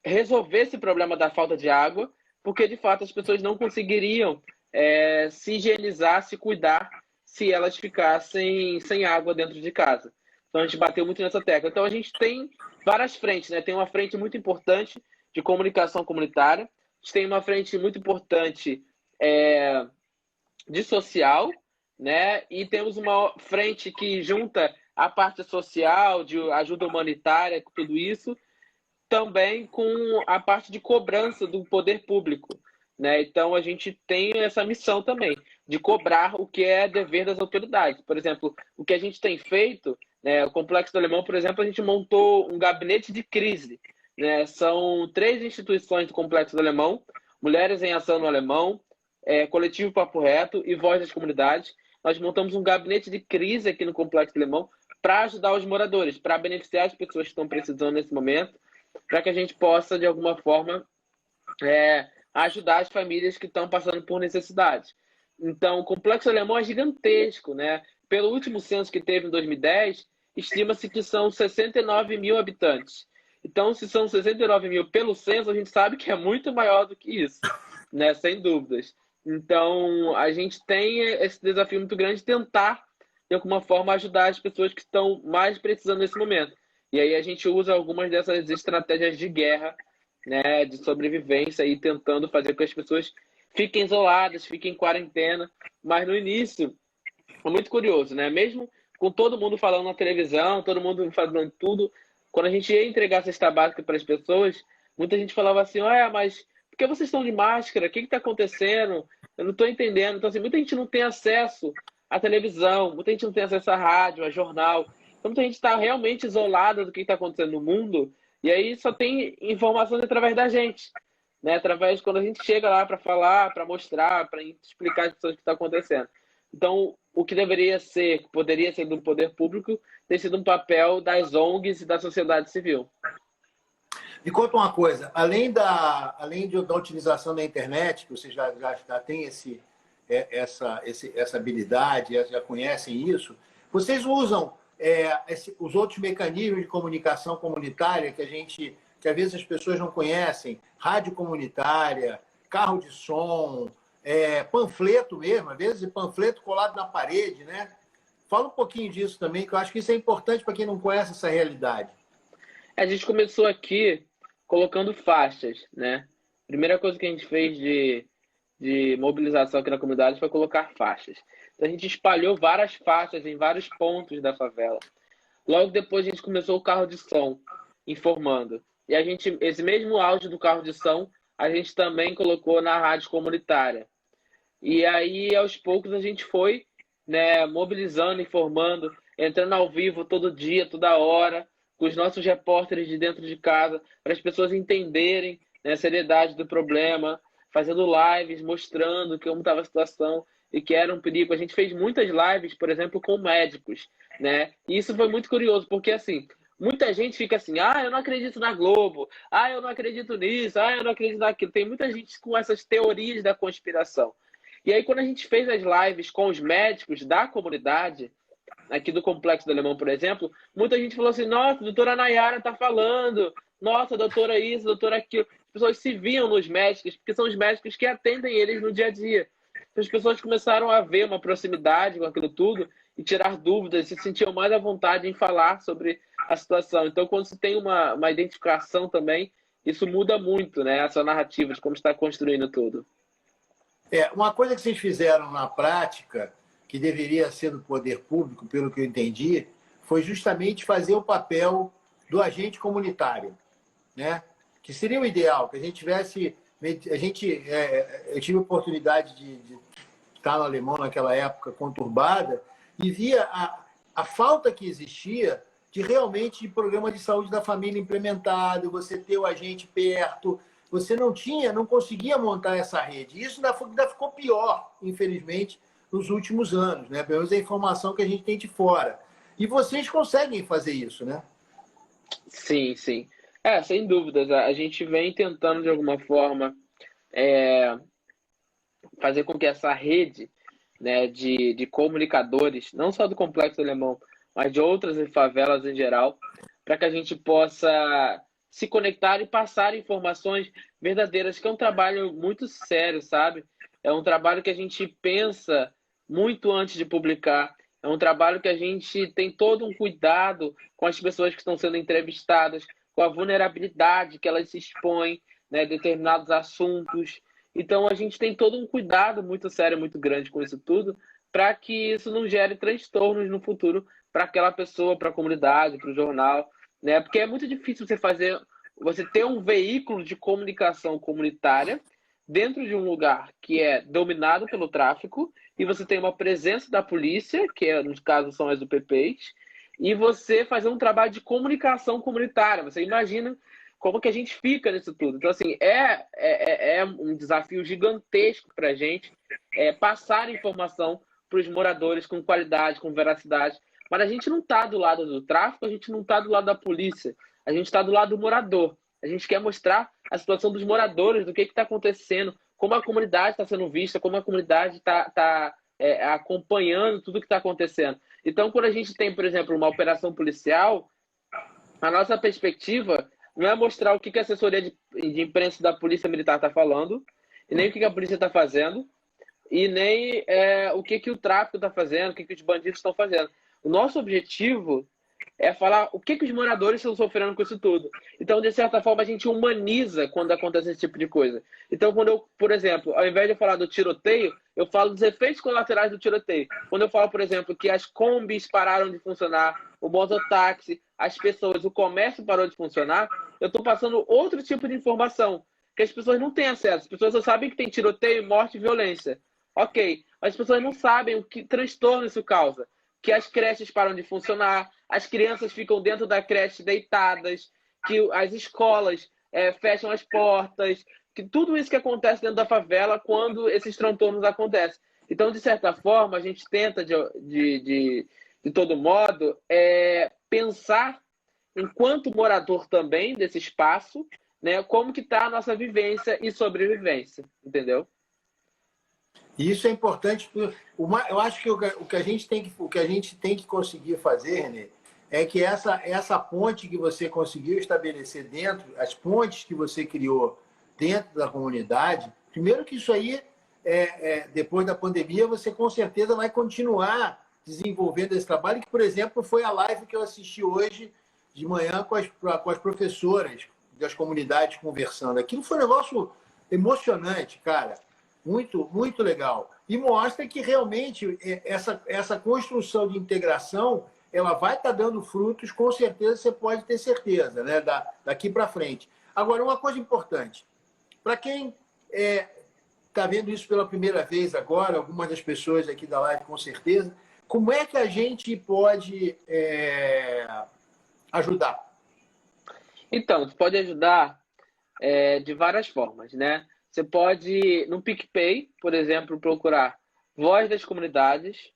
resolver esse problema da falta de água, porque, de fato, as pessoas não conseguiriam se higienizar, se cuidar, se elas ficassem sem água dentro de casa. Então, a gente bateu muito nessa tecla. Então, a gente tem várias frentes, né? Tem uma frente muito importante de comunicação comunitária, a gente tem uma frente muito importante de social, né? E temos uma frente que junta a parte social, de ajuda humanitária, tudo isso, também com a parte de cobrança do poder público, né? Então a gente tem essa missão também de cobrar o que é dever das autoridades. Por exemplo, o que a gente tem feito, né? O Complexo do Alemão, por exemplo, a gente montou um gabinete de crise, né? São 3 instituições do Complexo do Alemão: Mulheres em Ação no Alemão, Coletivo Papo Reto e Voz das Comunidades. Nós montamos um gabinete de crise aqui no Complexo do Alemão para ajudar os moradores, para beneficiar as pessoas que estão precisando nesse momento, para que a gente possa, de alguma forma, ajudar as famílias que estão passando por necessidades. Então, o Complexo Alemão é gigantesco, né? Pelo último censo que teve em 2010, estima-se que são 69 mil habitantes. Então, se são 69 mil pelo censo, a gente sabe que é muito maior do que isso, né? Sem dúvidas. Então, a gente tem esse desafio muito grande de tentar, de alguma forma, ajudar as pessoas que estão mais precisando nesse momento. E aí a gente usa algumas dessas estratégias de guerra, né, de sobrevivência, e tentando fazer com que as pessoas fiquem isoladas, fiquem em quarentena. Mas no início, é muito curioso, né? Mesmo com todo mundo falando na televisão, todo mundo fazendo tudo, quando a gente ia entregar cesta básica para as pessoas, muita gente falava assim: mas por que vocês estão de máscara? O que está acontecendo? Eu não estou entendendo. Então, assim, muita gente não tem acesso à televisão, muita gente não tem acesso à rádio, a jornal. Então, muita gente está realmente isolada do que está acontecendo no mundo, e aí só tem informações através da gente, né? Através de quando a gente chega lá para falar, para mostrar, para explicar as pessoas o que está acontecendo. Então, o que deveria ser, poderia ser do poder público, tem sido um papel das ONGs e da sociedade civil. Me conta uma coisa, da utilização da internet, que vocês já têm essa habilidade, já conhecem isso, vocês usam os outros mecanismos de comunicação comunitária que às vezes as pessoas não conhecem, rádio comunitária, carro de som, panfleto mesmo, às vezes panfleto colado na parede, né? Fala um pouquinho disso também, que eu acho que isso é importante para quem não conhece essa realidade. A gente começou aqui colocando faixas, né? Primeira coisa que a gente fez de mobilização aqui na comunidade foi colocar faixas. Então a gente espalhou várias faixas em vários pontos da favela. Logo depois a gente começou o carro de som, informando. E esse mesmo áudio do carro de som, a gente também colocou na rádio comunitária. E aí, aos poucos, a gente foi, né, mobilizando, informando, entrando ao vivo todo dia, toda hora, com os nossos repórteres de dentro de casa, para as pessoas entenderem, né, a seriedade do problema, fazendo lives, mostrando como estava a situação e que era um perigo. A gente fez muitas lives, por exemplo, com médicos, né? E isso foi muito curioso, porque assim, muita gente fica assim: eu não acredito na Globo, eu não acredito nisso, eu não acredito naquilo. Tem muita gente com essas teorias da conspiração. E aí, quando a gente fez as lives com os médicos da comunidade, aqui do Complexo do Alemão, por exemplo, muita gente falou assim: nossa, a doutora Nayara está falando, nossa, doutora isso, doutora aquilo. As pessoas se viam nos médicos, porque são os médicos que atendem eles no dia a dia. Então, as pessoas começaram a ver uma proximidade com aquilo tudo e tirar dúvidas, se sentiam mais à vontade em falar sobre a situação. Então, quando se tem uma identificação também, isso muda muito, né, essa narrativa de como está construindo tudo. Uma coisa que vocês fizeram na prática, que deveria ser do poder público, pelo que eu entendi, foi justamente fazer o papel do agente comunitário, né? Que seria o ideal, que a gente tivesse... eu tive a oportunidade de estar no Alemão naquela época conturbada e via a falta que existia de realmente de programa de saúde da família implementado, você ter o agente perto. Você não conseguia montar essa rede. Isso ainda ficou pior, infelizmente, nos últimos anos, né? Pelo menos a informação que a gente tem de fora. E vocês conseguem fazer isso, né? Sim, sim. Sem dúvidas. A gente vem tentando, de alguma forma, fazer com que essa rede, né, de comunicadores, não só do Complexo Alemão, mas de outras favelas em geral, para que a gente possa se conectar e passar informações verdadeiras, que é um trabalho muito sério, sabe? É um trabalho que a gente pensa muito antes de publicar. É um trabalho que a gente tem todo um cuidado com as pessoas que estão sendo entrevistadas, com a vulnerabilidade que elas se expõem, né, a determinados assuntos. Então, a gente tem todo um cuidado muito sério, muito grande com isso tudo, para que isso não gere transtornos no futuro para aquela pessoa, para a comunidade, para o jornal, né? Porque é muito difícil você ter um veículo de comunicação comunitária dentro de um lugar que é dominado pelo tráfico, e você tem uma presença da polícia, que no caso são as UPPs, e você fazer um trabalho de comunicação comunitária. Você imagina como que a gente fica nisso tudo. Então, assim, é um desafio gigantesco para a gente passar informação para os moradores com qualidade, com veracidade. Mas a gente não está do lado do tráfico, a gente não está do lado da polícia, a gente está do lado do morador. A gente quer mostrar a situação dos moradores, do que está acontecendo, como a comunidade está sendo vista, como a comunidade está acompanhando tudo que está acontecendo. Então, quando a gente tem, por exemplo, uma operação policial, a nossa perspectiva não é mostrar o que a assessoria de imprensa da Polícia Militar está falando, e nem o que a polícia está fazendo, e nem o que o tráfico está fazendo, o que os bandidos estão fazendo. O nosso objetivo é falar o que os moradores estão sofrendo com isso tudo. Então, de certa forma, a gente humaniza quando acontece esse tipo de coisa. Então, quando eu, por exemplo, ao invés de eu falar do tiroteio, eu falo dos efeitos colaterais do tiroteio. Quando eu falo, por exemplo, que as combis pararam de funcionar, o mototáxi, as pessoas, o comércio parou de funcionar, eu estou passando outro tipo de informação que as pessoas não têm acesso. As pessoas só sabem que tem tiroteio, morte e violência. Ok, mas as pessoas não sabem o que transtorno isso causa. Que as creches param de funcionar, as crianças ficam dentro da creche deitadas, que as escolas fecham as portas, que tudo isso que acontece dentro da favela quando esses transtornos acontecem. Então, de certa forma, a gente tenta, de todo modo, pensar, enquanto morador também desse espaço, né, como que está a nossa vivência e sobrevivência, entendeu? E isso é importante. Eu acho que o que a gente tem que conseguir fazer, Renê, é que essa ponte que você conseguiu estabelecer dentro, as pontes que você criou dentro da comunidade, primeiro que isso aí, depois da pandemia, você com certeza vai continuar desenvolvendo esse trabalho, que, por exemplo, foi a live que eu assisti hoje de manhã com as professoras das comunidades conversando. Aquilo foi um negócio emocionante, cara. Muito, muito legal. E mostra que realmente essa construção de integração ela vai estar dando frutos, com certeza, você pode ter certeza, né? Daqui para frente. Agora, uma coisa importante. Para quem está vendo isso pela primeira vez agora, algumas das pessoas aqui da live, com certeza, como é que a gente pode ajudar? Então, você pode ajudar de várias formas, né? Você pode, no PicPay, por exemplo, procurar Voz das Comunidades,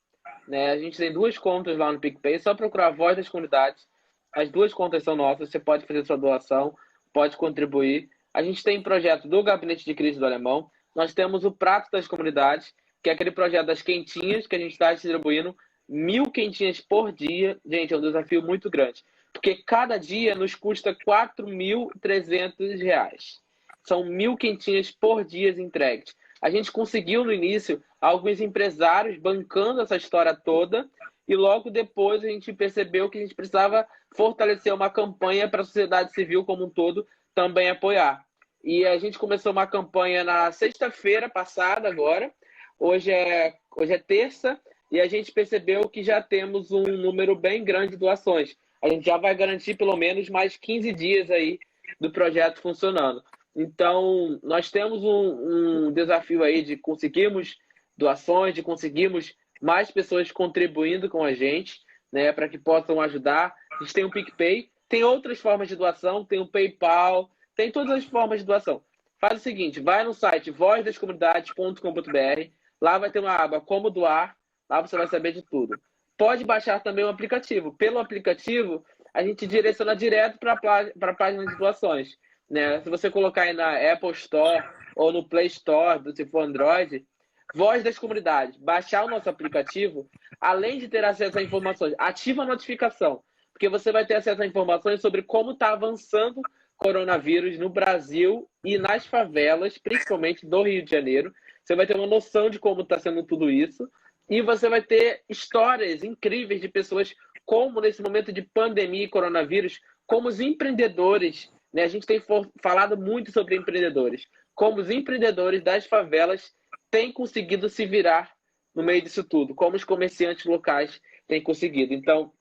né? A gente tem 2 contas lá no PicPay, é só procurar Voz das Comunidades. As 2 contas são nossas, você pode fazer sua doação, pode contribuir. A gente tem projeto do Gabinete de Crise do Alemão, nós temos o Prato das Comunidades, que é aquele projeto das quentinhas, que a gente está distribuindo 1.000 quentinhas por dia. Gente, é um desafio muito grande, porque cada dia nos custa R$ 4.300. São 1.000 quentinhas por dia entregues. A gente conseguiu no início alguns empresários bancando essa história toda e logo depois a gente percebeu que a gente precisava fortalecer uma campanha para a sociedade civil como um todo também apoiar. E a gente começou uma campanha na sexta-feira passada agora, hoje é terça, e a gente percebeu que já temos um número bem grande de doações. A gente já vai garantir pelo menos mais 15 dias aí do projeto funcionando. Então, nós temos um desafio aí de conseguirmos doações, de conseguirmos mais pessoas contribuindo com a gente, né, para que possam ajudar. A gente tem o PicPay, tem outras formas de doação, tem o PayPal, tem todas as formas de doação. Faz o seguinte, vai no site vozdascomunidades.com.br, lá vai ter uma aba Como Doar, lá você vai saber de tudo. Pode baixar também o aplicativo. Pelo aplicativo, a gente direciona direto para a página de doações. Né? Se você colocar aí na Apple Store ou no Play Store, se for Android, Voz das Comunidades, baixar o nosso aplicativo, além de ter acesso a informações, ativa a notificação, porque você vai ter acesso a informações sobre como está avançando coronavírus no Brasil e nas favelas, principalmente do Rio de Janeiro. Você vai ter uma noção de como está sendo tudo isso e você vai ter histórias incríveis de pessoas como, nesse momento de pandemia e coronavírus, como os empreendedores, né? A gente tem falado muito sobre empreendedores, como os empreendedores das favelas têm conseguido se virar no meio disso tudo, como os comerciantes locais têm conseguido. Então,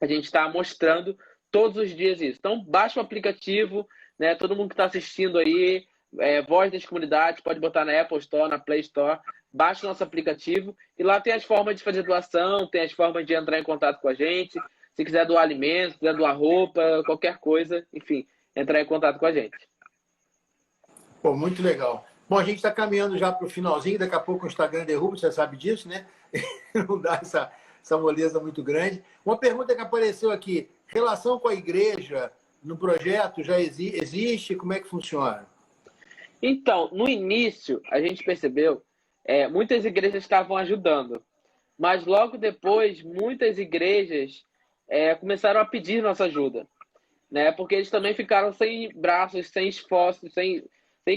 a gente está mostrando todos os dias isso. Então, baixa o aplicativo, né? Todo mundo que está assistindo aí, Voz das Comunidades, pode botar na Apple Store, na Play Store, baixa o nosso aplicativo e lá tem as formas de fazer doação, tem as formas de entrar em contato com a gente. Se quiser doar alimento, se quiser doar roupa, qualquer coisa, enfim, entrar em contato com a gente. Pô, muito legal. Bom, a gente está caminhando já para o finalzinho, daqui a pouco o Instagram derruba, você sabe disso, né? Não dá essa moleza muito grande. Uma pergunta que apareceu aqui: relação com a igreja no projeto já existe? Como é que funciona? Então, no início, a gente percebeu, muitas igrejas estavam ajudando, mas logo depois, muitas igrejas começaram a pedir nossa ajuda, né? Porque eles também ficaram sem braços, sem esforços, sem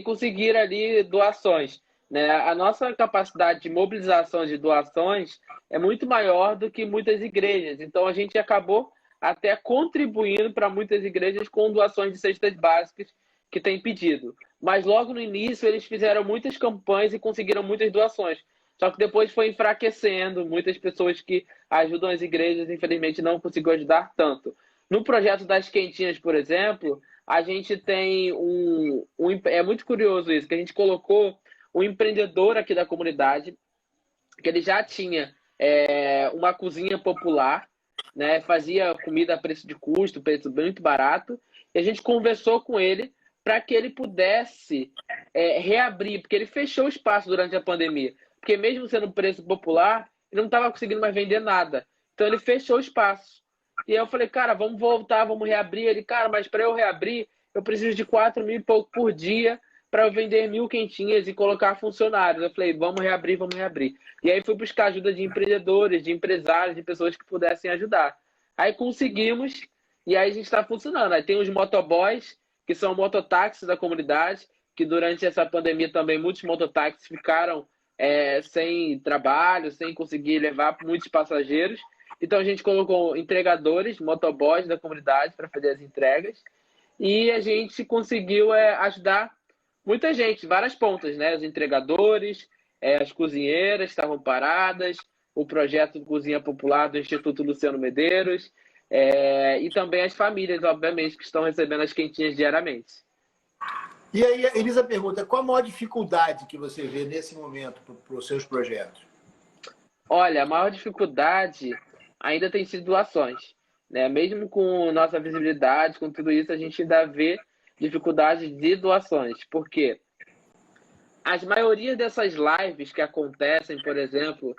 conseguir ali doações, né? A nossa capacidade de mobilização de doações é muito maior do que muitas igrejas. Então, a gente acabou até contribuindo para muitas igrejas com doações de cestas básicas que têm pedido. Mas logo no início, eles fizeram muitas campanhas e conseguiram muitas doações. Só que depois foi enfraquecendo. Muitas pessoas que ajudam as igrejas, infelizmente, não conseguiu ajudar tanto. No projeto das quentinhas, por exemplo, a gente tem é muito curioso isso, que a gente colocou um empreendedor aqui da comunidade, que ele já tinha uma cozinha popular, né? Fazia comida a preço de custo, preço muito barato, e a gente conversou com ele para que ele pudesse reabrir, porque ele fechou o espaço durante a pandemia, porque mesmo sendo um preço popular, ele não estava conseguindo mais vender nada. Então ele fechou o espaço. E aí eu falei, cara, vamos voltar, vamos reabrir. Ele, cara, mas para eu reabrir, eu preciso de 4 mil e pouco por dia para eu vender 1.000 quentinhas e colocar funcionários. Eu falei, vamos reabrir, vamos reabrir. E aí fui buscar ajuda de empreendedores, de empresários, de pessoas que pudessem ajudar. Aí conseguimos, e aí a gente está funcionando. Aí tem os motoboys, que são mototáxis da comunidade, que durante essa pandemia também muitos mototáxis ficaram sem trabalho, sem conseguir levar muitos passageiros. Então a gente colocou entregadores, motoboys da comunidade para fazer as entregas, e a gente conseguiu ajudar muita gente, várias pontas, né? Os entregadores, as cozinheiras estavam paradas, o projeto de Cozinha Popular do Instituto Luciano Medeiros, e também as famílias, obviamente, que estão recebendo as quentinhas diariamente. E aí, a Elisa pergunta, qual a maior dificuldade que você vê nesse momento para os seus projetos? Olha, a maior dificuldade ainda tem sido doações, né? Mesmo com nossa visibilidade, com tudo isso, a gente ainda vê dificuldade de doações. Por quê? As maioria dessas lives que acontecem, por exemplo,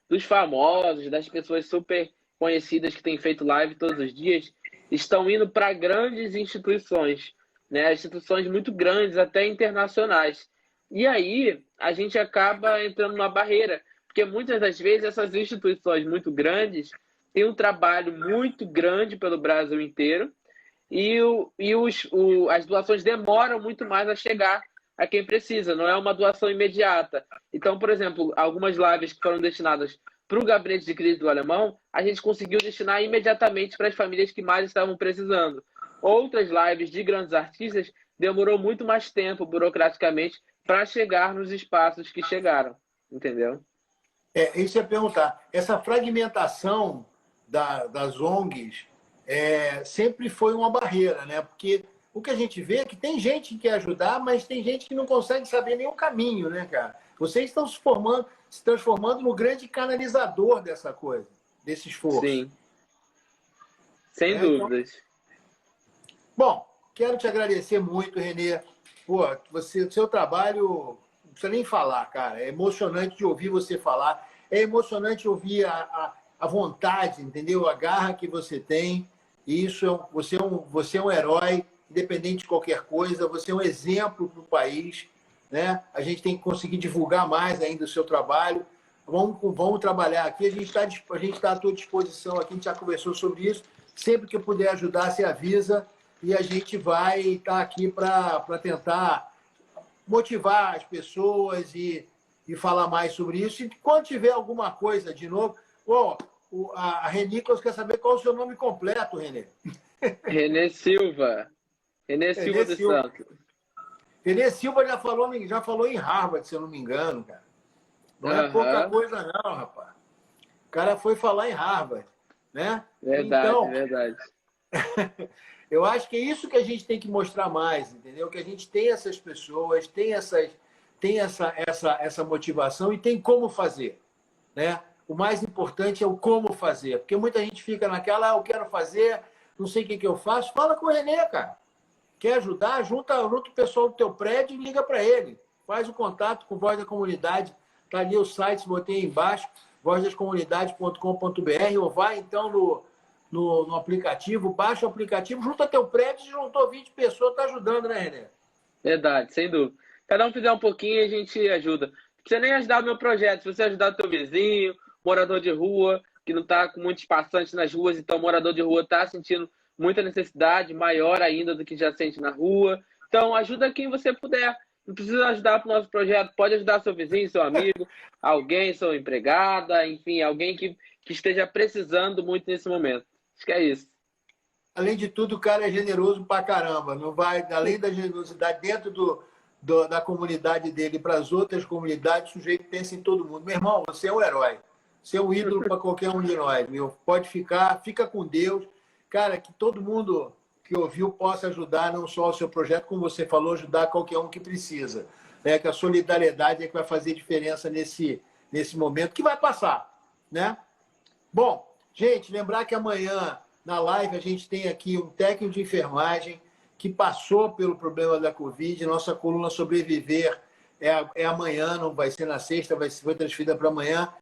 dos famosos, das pessoas super conhecidas que têm feito live todos os dias, estão indo para grandes instituições, né? Instituições muito grandes, até internacionais. E aí a gente acaba entrando numa barreira, porque muitas das vezes essas instituições muito grandes têm um trabalho muito grande pelo Brasil inteiro e as doações demoram muito mais a chegar a quem precisa, não é uma doação imediata. Então, por exemplo, algumas lives que foram destinadas para o gabinete de crise do Alemão, a gente conseguiu destinar imediatamente para as famílias que mais estavam precisando. Outras lives de grandes artistas demorou muito mais tempo, burocraticamente, para chegar nos espaços que chegaram, entendeu? Isso eu ia perguntar. Essa fragmentação das ONGs sempre foi uma barreira, né? Porque o que a gente vê é que tem gente que quer ajudar, mas tem gente que não consegue saber nem o caminho, né, cara? Vocês estão se transformando no grande canalizador dessa coisa, desse esforço. Sim. Sem dúvidas. Então... Bom, quero te agradecer muito, Renê. Pô, o seu trabalho, não precisa nem falar, cara. É emocionante de ouvir você falar. É emocionante ouvir a vontade, entendeu? A garra que você tem. E isso você é um herói, independente de qualquer coisa. Você é um exemplo para o país, né? A gente tem que conseguir divulgar mais ainda o seu trabalho. Vamos trabalhar aqui. A gente está à tua disposição aqui. A gente já conversou sobre isso. Sempre que eu puder ajudar, você avisa. E a gente vai estar aqui para tentar motivar as pessoas e falar mais sobre isso. E quando tiver alguma coisa de novo... a Renícolas quer saber qual é o seu nome completo, Renê. Renê Silva. Renê Silva dos Santos. Renê Silva já falou em Harvard, se eu não me engano, cara. Não é pouca coisa não, rapaz. O cara foi falar em Harvard, né? Verdade, então, verdade. Eu acho que é isso que a gente tem que mostrar mais, entendeu? Que a gente tem essas pessoas, tem essa motivação e tem como fazer, né? O mais importante é o como fazer. Porque muita gente fica naquela, eu quero fazer, não sei o que eu faço. Fala com o Renê, cara. Quer ajudar? Junta o pessoal do teu prédio e liga para ele. Faz o contato com Voz da Comunidade. Está ali o site, botei aí embaixo, vozdascomunidades.com.br, ou vai então no aplicativo, baixa o aplicativo, junta teu prédio, se juntou 20 pessoas, tá ajudando, né, Renê? Verdade, sem dúvida. Cada um fizer um pouquinho, a gente ajuda. Não precisa nem ajudar o meu projeto. Se você ajudar o teu vizinho, morador de rua, que não está com muitos passantes nas ruas, então o morador de rua está sentindo muita necessidade, maior ainda do que já sente na rua. Então, ajuda quem você puder. Não precisa ajudar para o nosso projeto, pode ajudar seu vizinho, seu amigo, alguém, sua empregada, enfim, alguém que esteja precisando muito nesse momento. Acho que é isso. Além de tudo, o cara é generoso pra caramba. Não vai, além da generosidade dentro da comunidade dele para as outras comunidades, o sujeito pensa em todo mundo. Meu irmão, você é um herói. Você é um ídolo para qualquer um de nós. Meu. Pode fica com Deus. Cara, que todo mundo que ouviu possa ajudar não só o seu projeto, como você falou, ajudar qualquer um que precisa. Que a solidariedade é que vai fazer diferença nesse momento, que vai passar. Né? Bom, gente, lembrar que amanhã, na live, a gente tem aqui um técnico de enfermagem que passou pelo problema da Covid. Nossa coluna Sobreviver é amanhã, não vai ser na sexta, foi transferida para amanhã.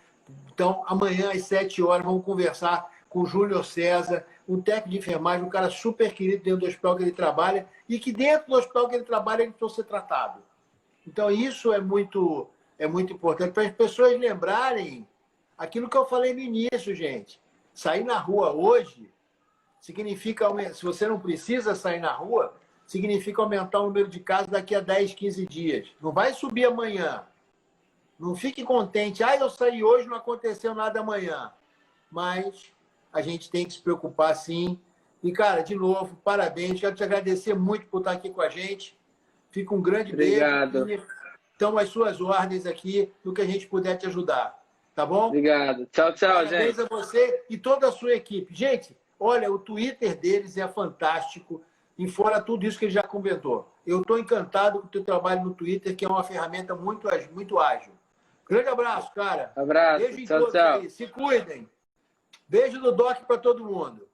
Então, amanhã, às 7 horas, vamos conversar com o Júlio César, um técnico de enfermagem, um cara super querido dentro do hospital que ele trabalha, e que dentro do hospital que ele trabalha, ele precisa ser tratado. Então, isso é muito importante para as pessoas lembrarem aquilo que eu falei no início, gente. Sair na rua hoje significa, se você não precisa sair na rua, significa aumentar o número de casos daqui a 10, 15 dias. Não vai subir amanhã. Não fique contente. Eu saí hoje, não aconteceu nada amanhã. Mas a gente tem que se preocupar, sim. E, cara, de novo, parabéns. Quero te agradecer muito por estar aqui com a gente. Fica um grande Obrigado. beijo. Estão as suas ordens aqui, no que a gente puder te ajudar. Tá bom? Obrigado. Tchau, Parabéns gente. a você e toda a sua equipe. Gente, olha, o Twitter deles é fantástico. E fora tudo isso que ele já comentou. Eu estou encantado com o teu trabalho no Twitter, que é uma ferramenta muito ágil. Grande abraço, cara. Abraço. Beijo em todos aí. Se cuidem. Beijo do Doc para todo mundo.